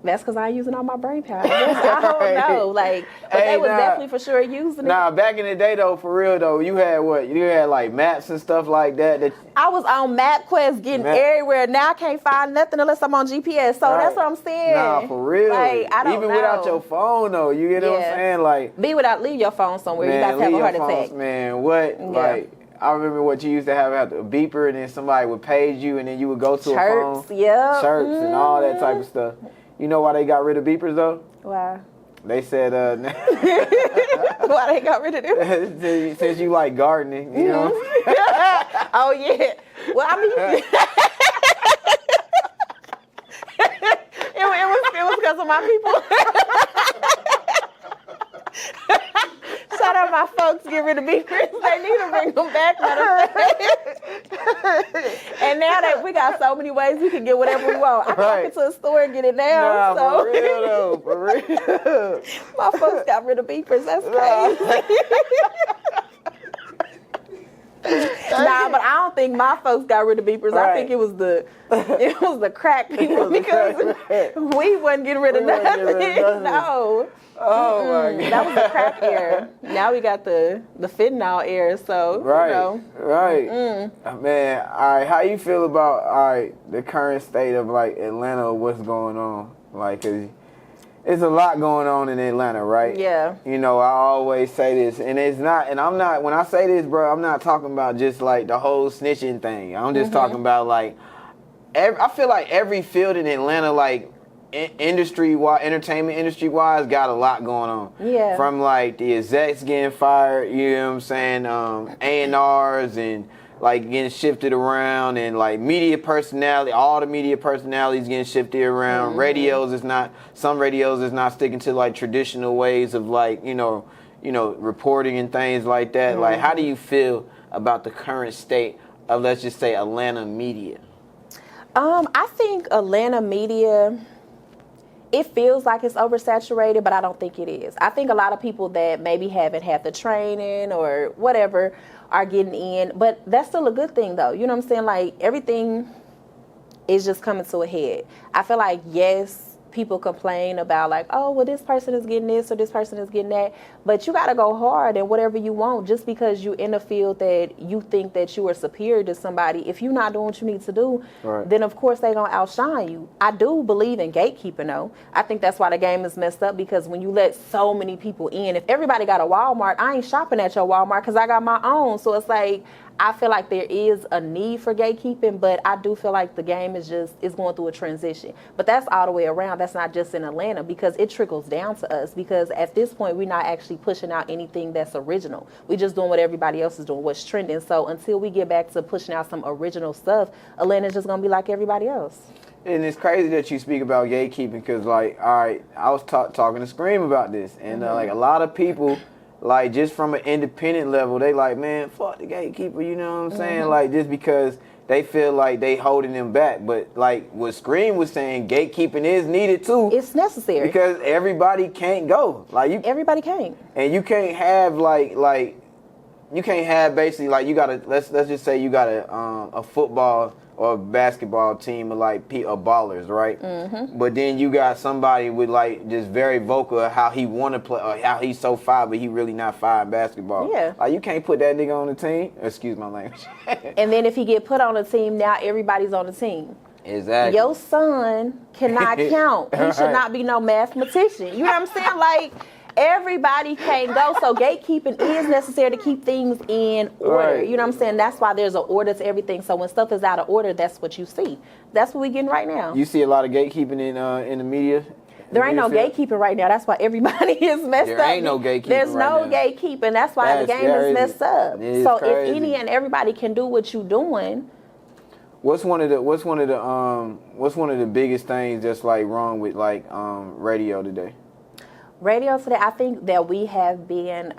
That's because I ain't using all my brain power. I don't know. Like, but they was definitely for sure using it. Nah, back in the day though, for real though, you had what? You had like maps and stuff like that. I was on MapQuest getting everywhere. Now I can't find nothing unless I'm on GPS. So that's what I'm saying. Nah, for real. Like, I don't Even know. without your phone though, you get what I'm saying? Like, leave your phone somewhere. You got to have a heart attack. Man, what? Yeah. Like, I remember what you used to have a beeper, and then somebody would page you, and then you would go to a phone. Chirps and all that type of stuff. You know why they got rid of beepers though? Why? They said, why they got rid of them? Since you like gardening, you know? Oh, yeah. Well, I mean, it was because of my people. Shout out my folks, get rid of beepers. They need to bring them back. And now that we got so many ways we can get whatever we want. I can walk into a store and get it now. Nah, for real though, for real. My folks got rid of beepers. That's crazy. Nah, but I don't think my folks got rid of beepers. I think it was the crack people because we wasn't getting rid of nothing. No. Oh my God. That was the crack era. Now we got the fentanyl era. So right. Man, all right. How you feel about the current state of like Atlanta? What's going on? Like, 'cause it's a lot going on in Atlanta, right? Yeah. You know, I always say this, and it's not, and I'm not, when I say this, bro, I'm not talking about just like the whole snitching thing. I'm just talking about like, I feel like every field in Atlanta, like, entertainment industry-wise, got a lot going on. Yeah. From like the execs getting fired, you know what I'm saying, A&Rs and like getting shifted around, and like media personality, all the media personalities getting shifted around. Some radios is not sticking to like traditional ways of like, you know, reporting and things like that. Like, how do you feel about the current state of, let's just say, Atlanta media? I think Atlanta media, it feels like it's oversaturated, but I don't think it is. I think a lot of people that maybe haven't had the training or whatever are getting in, but that's still a good thing though. You know what I'm saying? Like, everything is just coming to a head. I feel like, yes, people complain about like, oh, well, this person is getting this or this person is getting that, but you got to go hard in whatever you want. Just because you in a field that you think that you are superior to somebody, if you're not doing what you need to do, then of course they're going to outshine you. I do believe in gatekeeping though. I think that's why the game is messed up, because when you let so many people in, if everybody got a Walmart, I ain't shopping at your Walmart because I got my own. So it's like, I feel like there is a need for gatekeeping, but I do feel like the game is going through a transition. But that's all the way around. That's not just in Atlanta, because it trickles down to us, because at this point we're not actually pushing out anything that's original. We're just doing what everybody else is doing, what's trending. So until we get back to pushing out some original stuff, Atlanta's just going to be like everybody else. And it's crazy that you speak about gatekeeping, because like, all right, I was talking to Scream about this, and like a lot of people, like, just from an independent level, they like, man, fuck the gatekeeper, you know what I'm saying? Like, just because they feel like they holding them back. But like what Scream was saying, gatekeeping is needed too. It's necessary. Because everybody can't go. Like, everybody can't. And you can't have you can't have basically like, you gotta, let's just say you got a football or a basketball team of like ballers, right? But then you got somebody with like just very vocal of how he want to play, or how he's so fire, but he really not fire in basketball. Yeah. Like, you can't put that nigga on the team. Excuse my language. And then if he get put on a team, now everybody's on the team. Exactly. Your son cannot count. He should not be no mathematician. You know what I'm saying? Like, everybody can't go. So gatekeeping is necessary to keep things in order. Right. You know what I'm saying? That's why there's an order to everything. So when stuff is out of order, that's what you see. That's what we're getting right now. You see a lot of gatekeeping in the media? There ain't no gatekeeping right now. That's why everybody is messed up. There ain't no gatekeeping. There's no gatekeeping. That's why the game is messed up. So crazy. If any and everybody can do what you're doing. What's one of the biggest things that's like wrong with like radio today? Radio today, I think that we have been,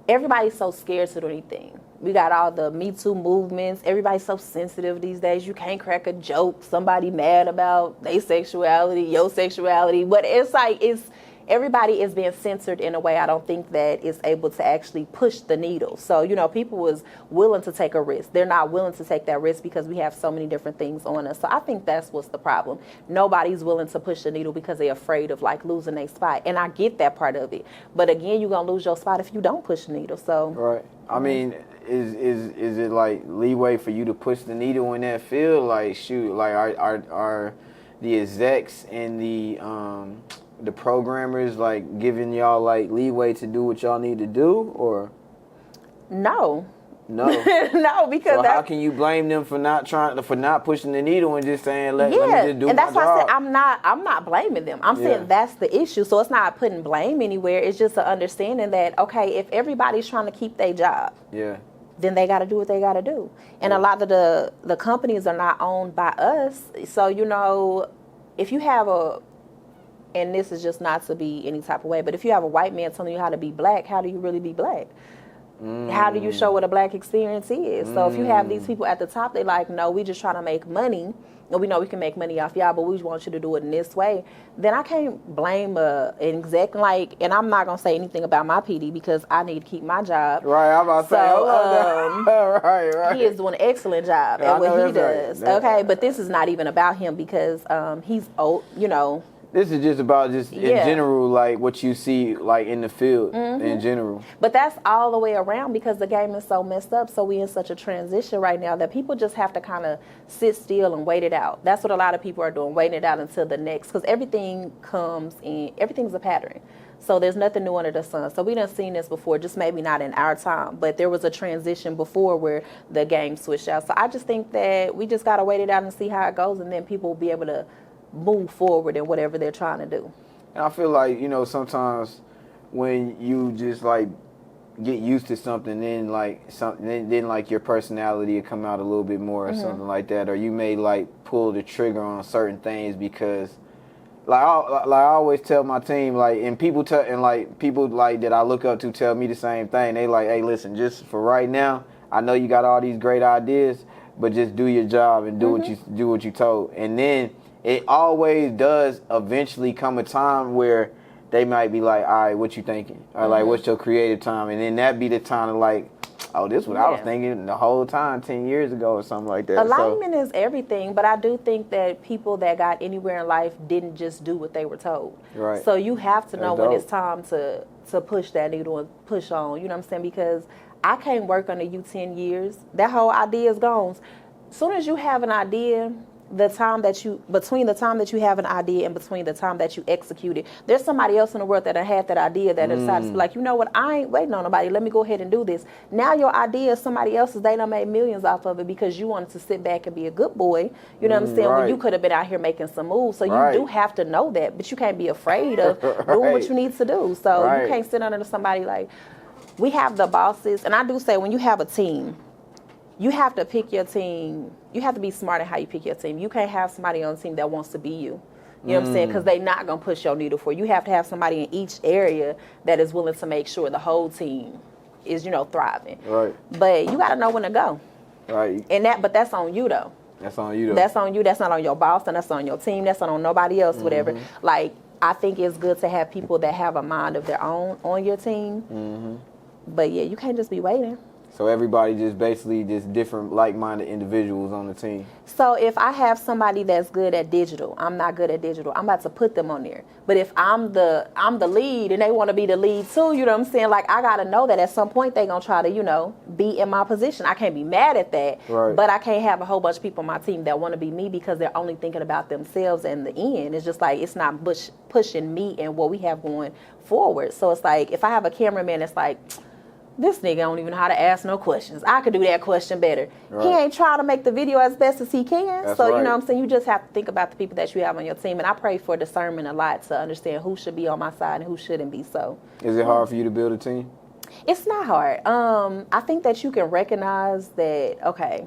everybody's so scared to do anything. We got all the Me Too movements. Everybody's so sensitive these days. You can't crack a joke. Somebody mad about their sexuality, your sexuality. But it's like, everybody is being censored in a way I don't think that is able to actually push the needle. So, people was willing to take a risk. They're not willing to take that risk because we have so many different things on us. So I think that's what's the problem. Nobody's willing to push the needle because they're afraid of like losing their spot. And I get that part of it. But again, you're going to lose your spot if you don't push the needle. So right. I mean, is it like leeway for you to push the needle in that field? Like, shoot, like are the execs and the programmers like giving y'all like leeway to do what y'all need to do, or no? No, because so how can you blame them for not pushing the needle and just saying let me just do and that's my why job? I said I'm not blaming them. I'm saying that's the issue. So it's not putting blame anywhere. It's just an understanding that okay, if everybody's trying to keep their job, then they got to do what they got to do. And a lot of the companies are not owned by us. So if you have and this is just not to be any type of way, but if you have a white man telling you how to be black, how do you really be black? How do you show what a black experience is? So if you have these people at the top, they like, no, we just trying to make money, and we know we can make money off y'all, but we want you to do it in this way. Then I can't blame an exec, and I'm not gonna say anything about my PD because I need to keep my job. Right, I'm about to say, right. He is doing an excellent job at what he does. Right. Okay, but this is not even about him because he's old, This is just about in general, like what you see like in the field in general. But that's all the way around because the game is so messed up. So we in such a transition right now that people just have to kind of sit still and wait it out. That's what a lot of people are doing, waiting it out until the next, because everything's a pattern. So there's nothing new under the sun. So we done seen this before, just maybe not in our time, but there was a transition before where the game switched out. So I just think that we just got to wait it out and see how it goes, and then people will be able to move forward in whatever they're trying to do. And I feel like, sometimes when you just like get used to something, then like your personality will come out a little bit more or something like that, or you may like pull the trigger on certain things because I always tell my team, like, and people like that I look up to tell me the same thing. They like, hey, listen, just for right now, I know you got all these great ideas, but just do your job and do what you told. And then it always does eventually come a time where they might be like, all right, what you thinking? Or like, what's your creative time? And then that be the time to like, oh, this is what I was thinking the whole time 10 years ago or something like that. Alignment is everything, but I do think that people that got anywhere in life didn't just do what they were told. Right. So you have to know when it's time to push that needle and push on, you know what I'm saying? Because I can't work under you 10 years. That whole idea is gone. As soon as you have an idea, between the time that you have an idea and between the time that you execute it, there's somebody else in the world that had that idea that decided to be like, you know what, I ain't waiting on nobody. Let me go ahead and do this. Now your idea is somebody else's. They done made millions off of it because you wanted to sit back and be a good boy. You know what I'm saying? Right. When you could have been out here making some moves. So you do have to know that, but you can't be afraid of doing what you need to do. So you can't sit under somebody like, we have the bosses. And I do say when you have a team, you have to pick your team. You have to be smart in how you pick your team. You can't have somebody on the team that wants to be you. You know what I'm saying? Because they're not going to push your needle for you. You have to have somebody in each area that is willing to make sure the whole team is, thriving. Right. But you got to know when to go. Right. But that's on you, though. That's on you, though. That's on you. That's not on your boss, and that's on your team. That's not on nobody else, whatever. Like, I think it's good to have people that have a mind of their own on your team. But, yeah, you can't just be waiting. So everybody just basically just different like-minded individuals on the team. So if I have somebody that's good at digital, I'm not good at digital, I'm about to put them on there. But if I'm the lead and they want to be the lead too, you know what I'm saying? Like, I got to know that at some point they're going to try to, be in my position. I can't be mad at that. Right. But I can't have a whole bunch of people on my team that want to be me because they're only thinking about themselves and the end. It's just like, it's not pushing me and what we have going forward. So it's like, if I have a cameraman that's like, this nigga don't even know how to ask no questions. I could do that question better. Right. He ain't trying to make the video as best as he can. That's so, right. You know what I'm saying? You just have to think about the people that you have on your team. And I pray for discernment a lot to understand who should be on my side and who shouldn't be. So, is it hard for you to build a team? It's not hard. I think that you can recognize that, okay,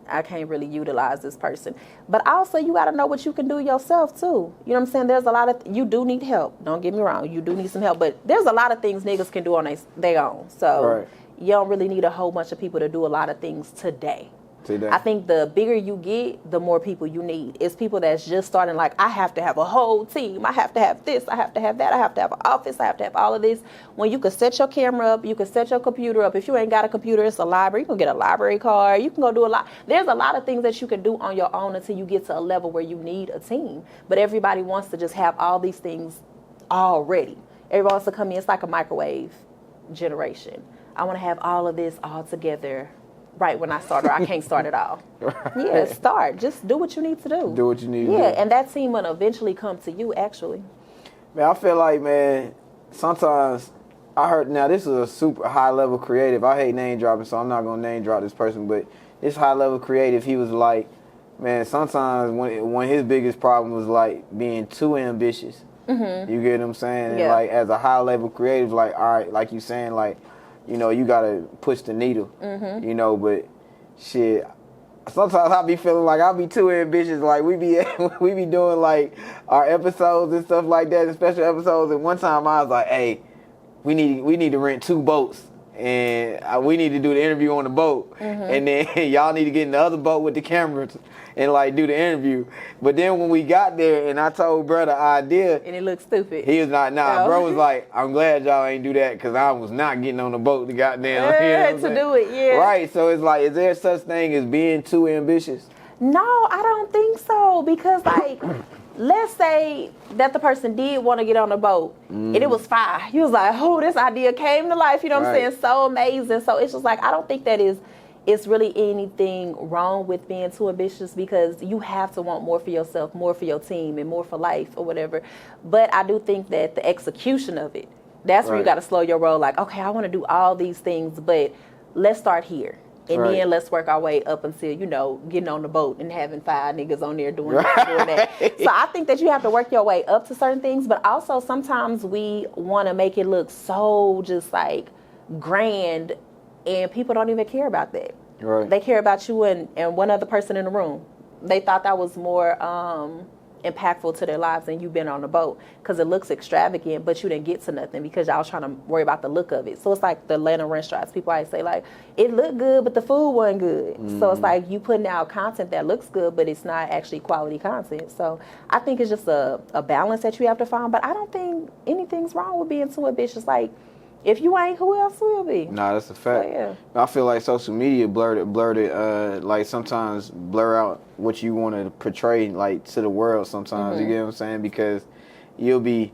I can't really utilize this person. But also, you got to know what you can do yourself, too. You know what I'm saying? There's a lot of... You do need help. Don't get me wrong. You do need some help. But there's a lot of things niggas can do on their own. So you don't really need a whole bunch of people to do a lot of things today. I think the bigger you get, the more people you need. It's people that's just starting like, I have to have a whole team. I have to have this. I have to have that. I have to have an office. I have to have all of this. When you can set your camera up, you can set your computer up. If you ain't got a computer, it's a library. You can get a library card. You can go do a lot. There's a lot of things that you can do on your own until you get to a level where you need a team. But everybody wants to just have all these things already. Everybody wants to come in. It's like a microwave generation. I want to have all of this all together right when I start, or I can't start it all. Right. Yeah, start. Just do what you need to do. Do what you need to do. Yeah, and that team will eventually come to you, actually. Man, I feel like, man, sometimes I heard, now this is a super high level creative. I hate name dropping, so I'm not going to name drop this person, but this high level creative, he was like, man, sometimes when his biggest problem was like being too ambitious. Mm-hmm. You get what I'm saying? Yeah. And like as a high level creative, like, all right, like you saying, like, you know, you got to push the needle, you know, but shit, sometimes I be feeling like I be too ambitious. Like we be doing like our episodes and stuff like that, and special episodes. And one time I was like, hey, we need to rent 2 boats. And we need to do the interview on the boat. And then y'all need to get in the other boat with the cameras and like do the interview. But then when we got there and I told bro the idea. And it looked stupid. He was not, nah, bro was like, I'm glad y'all ain't do that because I was not getting on the boat to goddamn. To do it, yeah. Right, so it's like, is there such thing as being too ambitious? No, I don't think so, because like, let's say that the person did want to get on the boat and it was fire. He was like, oh, this idea came to life, you know what I'm saying? So amazing. So it's just like, I don't think that it's really anything wrong with being too ambitious, because you have to want more for yourself, more for your team, and more for life or whatever. But I do think that the execution of it, that's where you got to slow your roll. Like, okay, I want to do all these things, but let's start here. And then let's work our way up until, you know, getting on the boat and having 5 niggas on there doing that. So I think that you have to work your way up to certain things, but also sometimes we want to make it look so just like grand, and people don't even care about that. Right. They care about you and one other person in the room. They thought that was more impactful to their lives than you being on the boat, because it looks extravagant, but you didn't get to nothing because y'all was trying to worry about the look of it. So it's like the Atlanta restaurants. People always say like, it looked good, but the food wasn't good. So it's like you putting out content that looks good, but it's not actually quality content. So I think it's just a balance that you have to find. But I don't think anything's wrong with being too ambitious. Like, if you ain't, who else will be? Nah, that's a fact. So, yeah. I feel like social media blurred it, like sometimes blur out what you want to portray, like, to the world sometimes, you get what I'm saying? Because you'll be,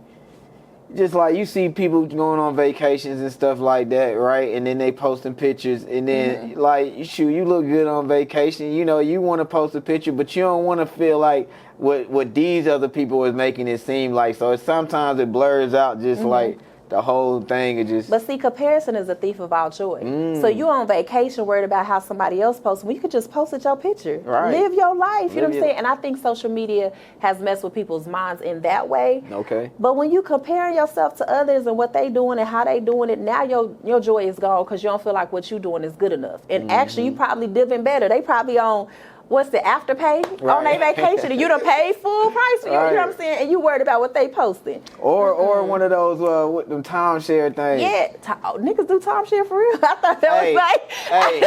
just like, you see people going on vacations and stuff like that, right? And then they posting pictures, and then, like, shoot, you look good on vacation, you know, you want to post a picture, but you don't want to feel like what these other people is making it seem like. So sometimes it blurs out just like, the whole thing is just... But see, comparison is a thief of all joy. So you on vacation worried about how somebody else posts. Well, you could just post it your picture. Right. Live your life, you know what I'm saying? And I think social media has messed with people's minds in that way. Okay. But when you compare yourself to others and what they doing and how they doing it, now your joy is gone because you don't feel like what you doing is good enough. And actually, you probably living better. They probably on... What's the afterpay on their vacation? And you done paid full price for you, you know what I'm saying? And you worried about what they posting. Or one of those with them timeshare things. Yeah, niggas do timeshare for real. I thought that was like. Hey,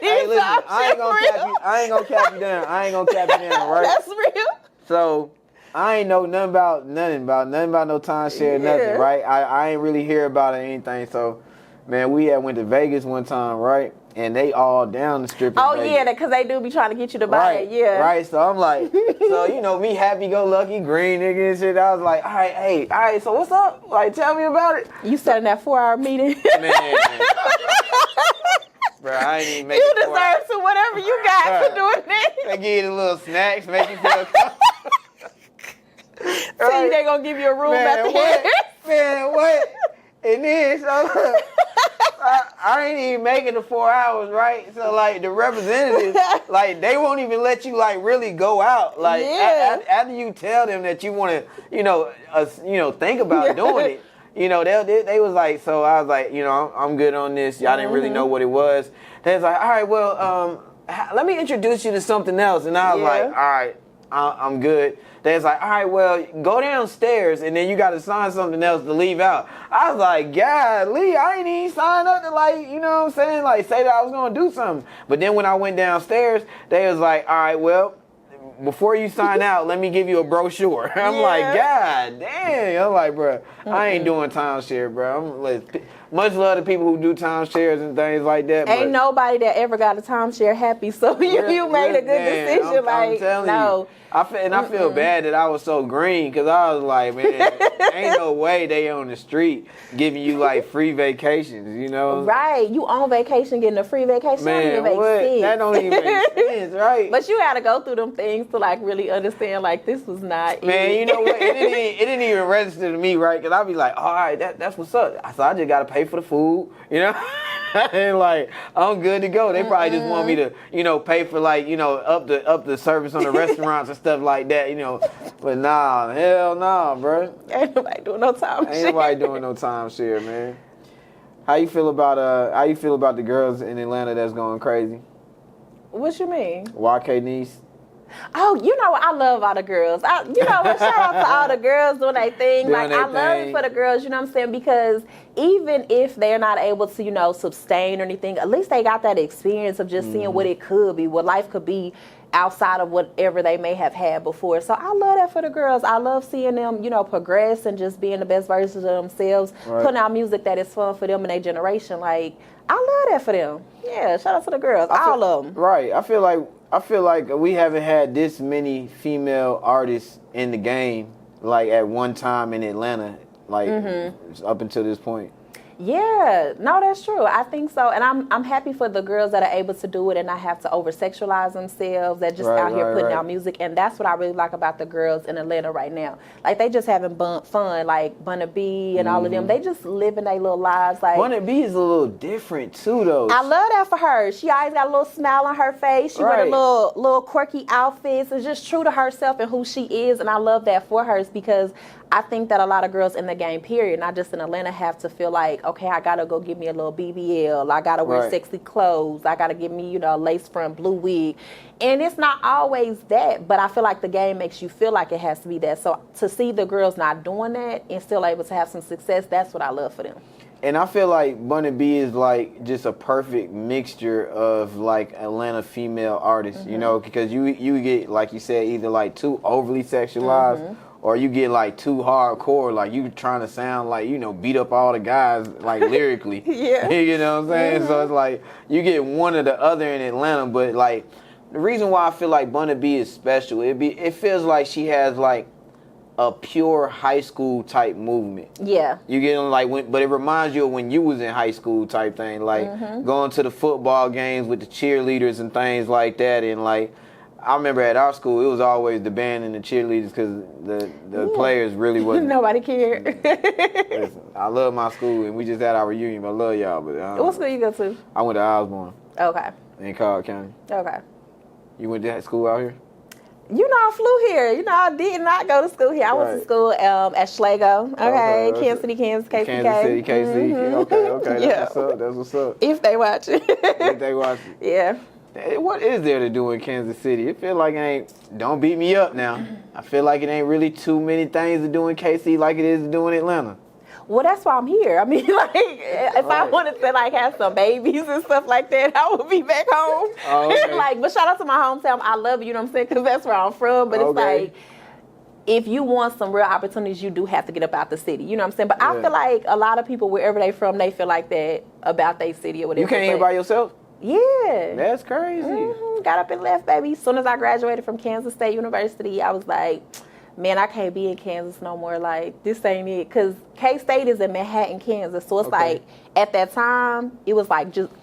listen, I ain't gonna cap you down. Right? That's real. So I ain't know nothing about no timeshare, nothing, right? I ain't really hear about it or anything. So, man, we went to Vegas one time, right? And they all down the strip. Oh, yeah, because they do be trying to get you to buy it, yeah. Right, so I'm like, so, you know, me happy-go-lucky, green nigga and shit. I was like, all right, so what's up? Like, tell me about it. You sat in that 4-hour meeting. Man. Bro, I ain't even make you deserve to whatever you got for doing this. They give you the little snacks, make you feel comfortable. See, they gonna give you a room at the end. Man, what? And then, so... I ain't even making the 4 hours, right? So, like, the representatives, like, they won't even let you, like, really go out. Like, after you tell them that you want to, think about doing it, you know, they was like, so I was like, you know, I'm good on this. Y'all didn't really know what it was. They was like, all right, well, let me introduce you to something else. And I was like, all right, I'm good. They was like, all right, well, go downstairs, and then you got to sign something else to leave out. I was like, golly, I ain't even signed up to, like, you know what I'm saying, like, say that I was going to do something. But then when I went downstairs, they was like, all right, well, before you sign out, let me give you a brochure. I'm like, God damn. I'm like, bro, I ain't doing timeshare, bro. Much love to people who do timeshares and things like that. Ain't nobody that ever got a timeshare happy, so you made a good decision. I'm telling you. I feel bad that I was so green, because I was like, man, ain't no way they on the street giving you like free vacations, you know? Right. You on vacation getting a free vacation. Man, that don't even make sense. That don't even make sense, right? But you got to go through them things to like really understand like this was not Man, it. you know what? It didn't even register to me, right? Because I'd be like, all right, that's what's up. So I just got to pay for the food, you know? And like, I'm good to go. They probably just want me to, you know, pay for like, you know, up the service on the restaurants and stuff like that, you know. But nah, hell nah, bro. Ain't nobody doing no timeshare. Ain't nobody doing no timeshare, man. How you feel about the girls in Atlanta that's going crazy? What you mean? YK Niece. Oh, you know, I love all the girls. You know what? Shout out to all the girls doing their thing. Doing like, their I love it thing. for the girls, you know what I'm saying? Because even if they're not able to, you know, sustain or anything, at least they got that experience of just seeing what it could be, what life could be outside of whatever they may have had before. So I love that for the girls. I love seeing them, you know, progress and just being the best versions of themselves, putting out music that is fun for them and their generation. Like, I love that for them. Yeah, shout out to the girls, all of them. Right. I feel like we haven't had this many female artists in the game, like at one time in Atlanta, like up until this point. Yeah, no, that's true. I think so, and I'm happy for the girls that are able to do it and not have to over sexualize themselves. That just out here putting out music, and that's what I really like about the girls in Atlanta right now. Like they just having fun, like Bunna B and all of them. They just living their little lives. Like Bunna B is a little different too, though. I love that for her. She always got a little smile on her face. She wear the little quirky outfits. It's just true to herself and who she is, and I love that for her because I think that a lot of girls in the game, period, not just in Atlanta, have to feel like, okay, I gotta go get me a little BBL. I gotta wear sexy clothes. I gotta get me, you know, a lace front blue wig. And it's not always that, but I feel like the game makes you feel like it has to be that. So to see the girls not doing that and still able to have some success, that's what I love for them. And I feel like Bunna B is like just a perfect mixture of like Atlanta female artists, you know, because you get, like you said, either like too overly sexualized or you get like too hardcore, like you trying to sound like, you know, beat up all the guys like lyrically. You know what I'm saying? So it's like you get one or the other in Atlanta, but like the reason why I feel like Bunna B is special, it feels like she has like a pure high school type movement. Yeah. You get like but it reminds you of when you was in high school type thing, like going to the football games with the cheerleaders and things like that. And like I remember at our school, it was always the band and the cheerleaders because the players really wasn't. Nobody cared. Listen, I love my school and we just had our reunion. But I love y'all. But what school you go to? I went to Osborne. Okay. In Cobb County. Okay. You went to school out here? You know, I flew here. You know, I did not go to school here. I went to school at Schlager. Okay. Kansas City, Kansas, KCK. Kansas City, KC. Okay. That's what's up. If they watch it. If they watch it. Yeah. What is there to do in Kansas City? It feel like it ain't, don't beat me up now. I feel like it ain't really too many things to do in KC like it is to do in Atlanta. Well, that's why I'm here. I mean, like, if I wanted to, like, have some babies and stuff like that, I would be back home. Oh, okay. Like, but shout out to my hometown. I love it, you know what I'm saying? Because that's where I'm from. But it's like, if you want some real opportunities, you do have to get up out the city. You know what I'm saying? But I feel like a lot of people, wherever they from, they feel like that about their city or whatever. You came here by yourself? Yeah. That's crazy. Got up and left, baby. As soon as I graduated from Kansas State University, I was like, man, I can't be in Kansas no more. Like, this ain't it. Because K-State is in Manhattan, Kansas. So it's like, at that time, it was like just,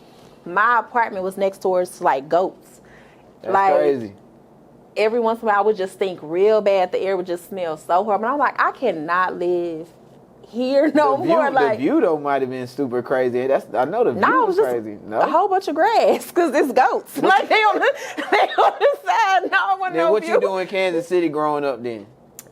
my apartment was next towards, like, goats. That's like, crazy. Every once in a while, I would just think real bad. The air would just smell so horrible. And I'm like, I cannot live here no more. Like, the view though might have been super crazy. I know the view was crazy. No, a whole bunch of grass because it's goats. Like they on the side. No, I want no view. What you doing in Kansas City growing up then?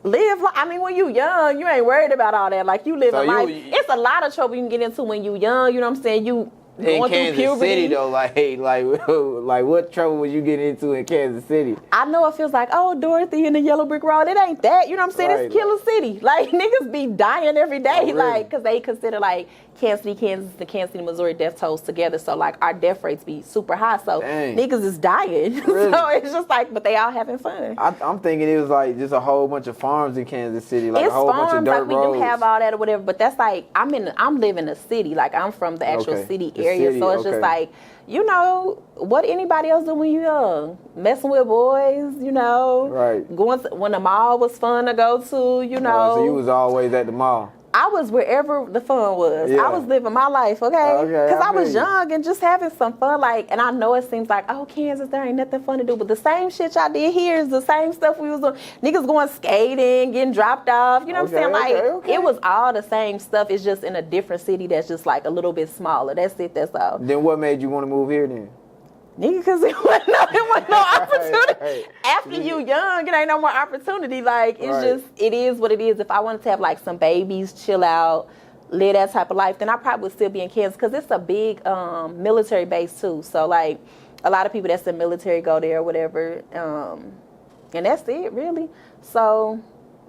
Live. I mean, when you young, you ain't worried about all that. Like you live in life. It's a lot of trouble you can get into when you young. You know what I'm saying? You In going through Kansas puberty. City though, like what trouble was you getting into in Kansas City? I know it feels like, oh, Dorothy and the Yellow Brick Road. It ain't that. You know what I'm saying? Right, It's Killer City. Like, niggas be dying every day. Oh, really? Like, because they consider, like, Kansas City, Kansas, and Kansas City, Missouri death tolls together. So, like, our death rates be super high. So, Dang. niggas is dying. Really? So, it's just like, but they all having fun. I'm thinking it was like just a whole bunch of farms in Kansas City, like It's a whole bunch of farms, dirt like, we roads. do have all that or whatever, but that's like, I'm living in a city. Like, I'm from the actual Okay. city The area. city, So, it's okay. just like, you know, what anybody else do when you young? Messing with boys, you know. Right. Going to, when the mall was fun to go to, you know. Oh, so you was always at the mall. I was wherever the fun was. Yeah. I was living my life, okay? Okay, Because I I was feel you. young and just having some fun. Like, and I know it seems like, oh, Kansas, there ain't nothing fun to do. But the same shit y'all did here is the same stuff we was doing. Niggas going skating, getting dropped off. You know what I'm saying? Like, Okay. it was all the same stuff. It's just in a different city that's just like a little bit smaller. That's it, that's all. Then what made you want to move here then? Nigga, because it wasn't no opportunity. Right. After you young, it ain't no more opportunity. Like, it's Right. just, it is what it is. If I wanted to have, like, some babies, chill out, live that type of life, then I probably would still be in Kansas because it's a big military base, too. So, like, a lot of people that's in military go there or whatever. And that's it, really. So,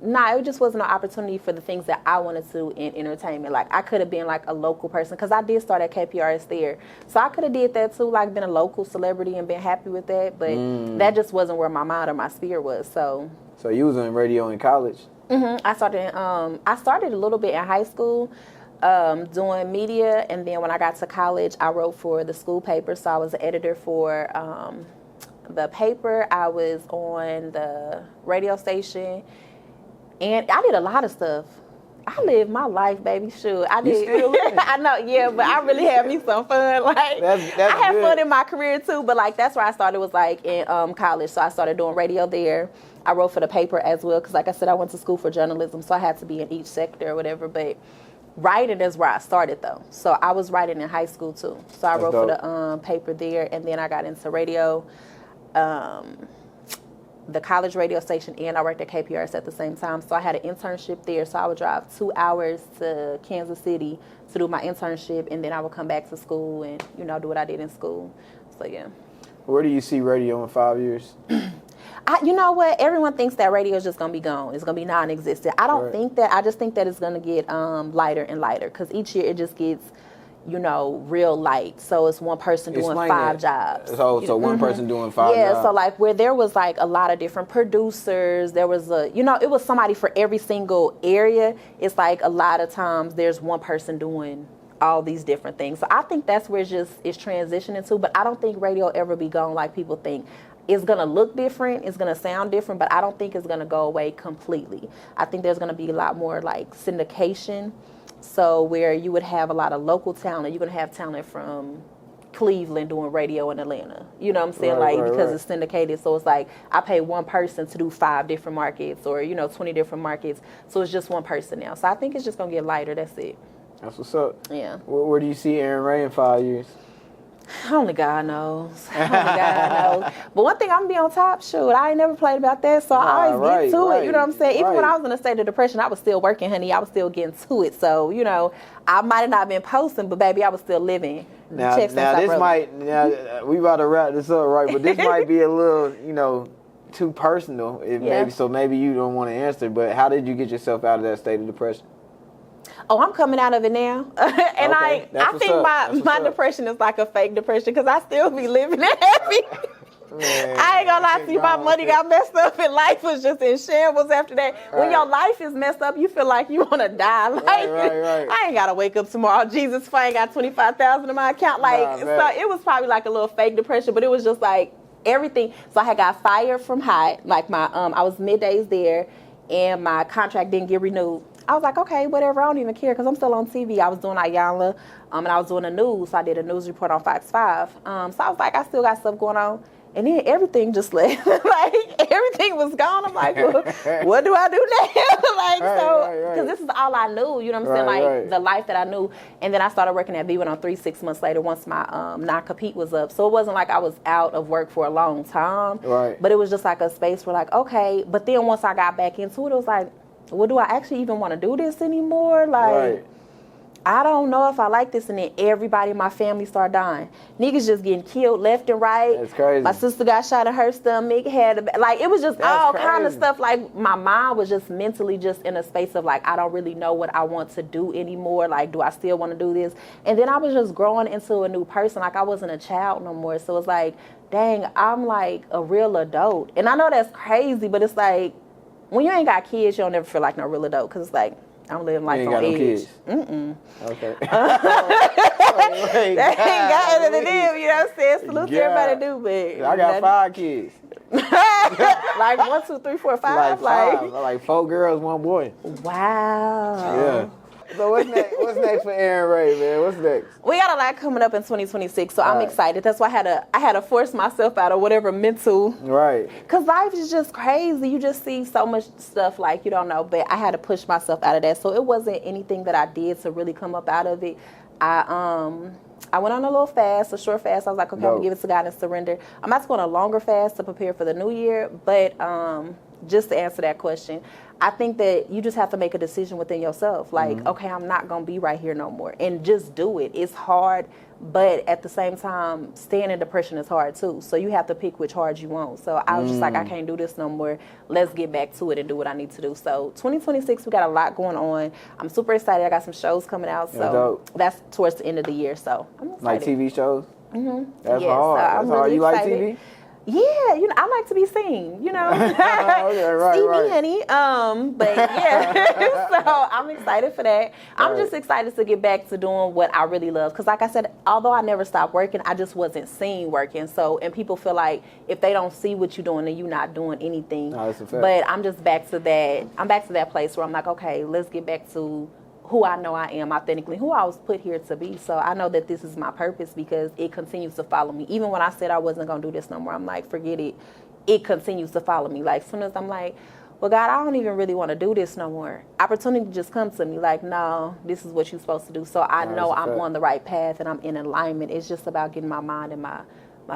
nah, it just wasn't an opportunity for the things that I wanted to do in entertainment. Like, I could have been, like, a local person because I did start at KPRS there. So I could have did that, too, like, been a local celebrity and been happy with that. But that just wasn't where my mind or my spirit was. So you was in radio in college? I started a little bit in high school doing media. And then when I got to college, I wrote for the school paper. So I was an editor for the paper. I was on the radio station. And I did a lot of stuff. I lived my life, baby. Sure, I did. still living. I know, yeah, but I really had me some fun. Like, That's I had good. fun in my career too. But like, that's where I started. Was like in college. So I started doing radio there. I wrote for the paper as well because, like I said, I went to school for journalism, so I had to be in each sector or whatever. But writing is where I started though. So I was writing in high school too. So I That's wrote dope. for the paper there, and then I got into radio. The college radio station, and I worked at KPRS at the same time. So I had an internship there. So I would drive 2 hours to Kansas City to do my internship, and then I would come back to school and, you know, do what I did in school. So, yeah. Where do you see radio in 5 years? You know what? Everyone thinks that radio is just going to be gone. It's going to be non-existent. I don't Right. think that. I just think that it's going to get lighter and lighter because each year it just gets, you know, real light. So it's one person doing Explain 5 that. jobs. So one person doing 5 Yeah, jobs. so like where there was like a lot of different producers, there was it was somebody for every single area. It's like a lot of times there's one person doing all these different things. So I think that's where it's transitioning to, but I don't think radio ever be gone like people think. It's going to look different, it's going to sound different, but I don't think it's going to go away completely. I think there's going to be a lot more like syndication. So where you would have a lot of local talent, you're going to have talent from Cleveland doing radio in Atlanta. You know what I'm saying? Right, Because right. it's syndicated. So it's like I pay one person to do 5 different markets or, 20 different markets. So it's just one person now. So I think it's just going to get lighter. That's it. That's what's up. Yeah. Where do you see Erin Rae in 5 years? Only God knows. Only God knows. But one thing, I'm going to be on top. Shoot, I ain't never played about that, so I always right, get to it. You know what I'm saying? Even when right. I was in a state of depression, I was still working, honey. I was still getting to it. So, I might have not been posting, but baby, I was still living. Now Checks this inside brother. we about to wrap this up, right? But this might be a little, too personal. Yeah. Maybe you don't want to answer. But how did you get yourself out of that state of depression? Oh, I'm coming out of it now. And Okay, that's I what's think up. That's what's my up. depression is like a fake depression because I still be living and happy. Man, I ain't gonna lie to you, my gone, money sis. got messed up and life was just in shambles after that. When Right. your life is messed up, you feel like you wanna die. Like, right. I ain't gotta wake up tomorrow. Jesus, if I ain't got $25,000 in my account. Like, Nah, so man. it was probably like a little fake depression, but it was just like everything. So I had got fired from Hot. Like I was middays there and my contract didn't get renewed. I was like, okay, whatever, I don't even care because I'm still on TV. I was doing Ayanla, and I was doing the news. So I did a news report on Fox 5. So I was like, I still got stuff going on. And then everything just left. Like, everything was gone. I'm like, well, what do I do now? Because this is all I knew, you know what I'm saying? Like, the life that I knew. And then I started working at B103 6 months later once my non-compete was up. So it wasn't like I was out of work for a long time. Right. But it was just like a space where like, okay. But then once I got back into it, it was like, well, do I actually even want to do this anymore? Like, Right. I don't know if I like this, and then everybody in my family start dying. Niggas just getting killed left and right. That's crazy. My sister got shot in her stomach, like it was just all kind of stuff. Like my mind was just mentally just in a space of like, I don't really know what I want to do anymore. Like, do I still want to do this? And then I was just growing into a new person. Like I wasn't a child no more. So it's like, dang, I'm like a real adult. And I know that's crazy, but it's like, when you ain't got kids, you don't never feel like no real adult. Cause it's like, I'm living life on edge. You ain't got no kids? Okay. That ain't got anything to do, you know what I'm saying? Salute to everybody do, but I got 5 kids. Like 1, 2, 3, 4, 5? Like 4 girls, 1 boy. Wow. Yeah. So what's next? What's next for Erin Rae, man? What's next? We got a lot coming up in 2026, so I'm excited. That's why I had to force myself out of whatever mental. Right. Cause life is just crazy. You just see so much stuff like you don't know. But I had to push myself out of that. So it wasn't anything that I did to really come up out of it. I went on a little fast, a short fast. I was like, okay, I'm gonna give it to God and surrender. I'm about to go on a longer fast to prepare for the new year. But just to answer that question, I think that you just have to make a decision within yourself. Like, okay, I'm not going to be right here no more. And just do it. It's hard, but at the same time, staying in depression is hard too. So you have to pick which hard you want. So I was just like, I can't do this no more. Let's get back to it and do what I need to do. So 2026, we got a lot going on. I'm super excited. I got some shows coming out. So that's towards the end of the year. So I'm excited. Like TV shows? Mm-hmm. That's hard. That's hard. Really you like excited. TV? Yeah, you know, I like to be seen, you know. Okay, right, See right. me, honey. But yeah, so I'm excited for that. I'm just excited to get back to doing what I really love. Because like I said, although I never stopped working, I just wasn't seen working. So, and people feel like if they don't see what you're doing, then you're not doing anything. No, that's a fact. But I'm just back to that. I'm back to that place where I'm like, okay, let's get back to who I know I am authentically, who I was put here to be. So I know that this is my purpose because it continues to follow me. Even when I said I wasn't going to do this no more, I'm like, forget it. It continues to follow me. Like, as soon as I'm like, well, God, I don't even really want to do this no more. Opportunity just comes to me like, no, this is what you're supposed to do. So I know I'm on the right path and I'm in alignment. It's just about getting my mind and my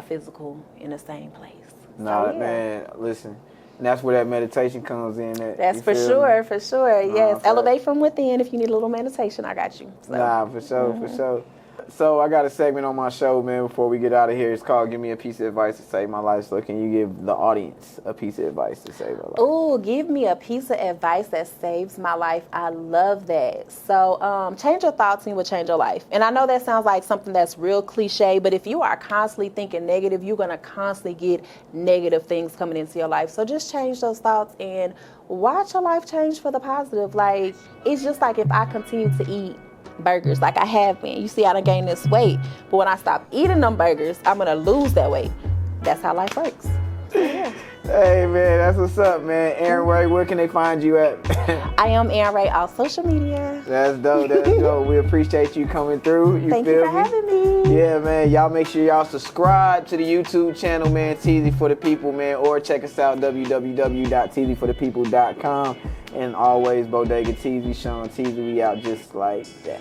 physical in the same place. Nah, man, listen. And that's where that meditation comes in. That's for sure, yes. Elevate from within. If you need a little meditation, I got you. So. Nah, for sure, for sure. So I got a segment on my show, man, before we get out of here. It's called Give Me a Piece of Advice to Save My Life. So can you give the audience a piece of advice to save my life? Ooh, give me a piece of advice that saves my life. I love that. So change your thoughts and you will change your life. And I know that sounds like something that's real cliche, but if you are constantly thinking negative, you're going to constantly get negative things coming into your life. So just change those thoughts and watch your life change for the positive. Like, it's just like if I continue to eat burgers like I have been. You see, I done gained this weight, but when I stop eating them burgers, I'm gonna lose that weight. That's how life works. Yeah. Hey man, that's what's up, man. Erin Rae, where can they find you at? I am Erin Rae on social media. That's dope. That's dope. We appreciate you coming through. Thank you for having me. Yeah, man. Y'all make sure y'all subscribe to the YouTube channel, man. Teezy for the People, man. Or check us out, www.teezy4thepeople.com. And always, Bodega Teezy, Sean Teezy. We out just like that.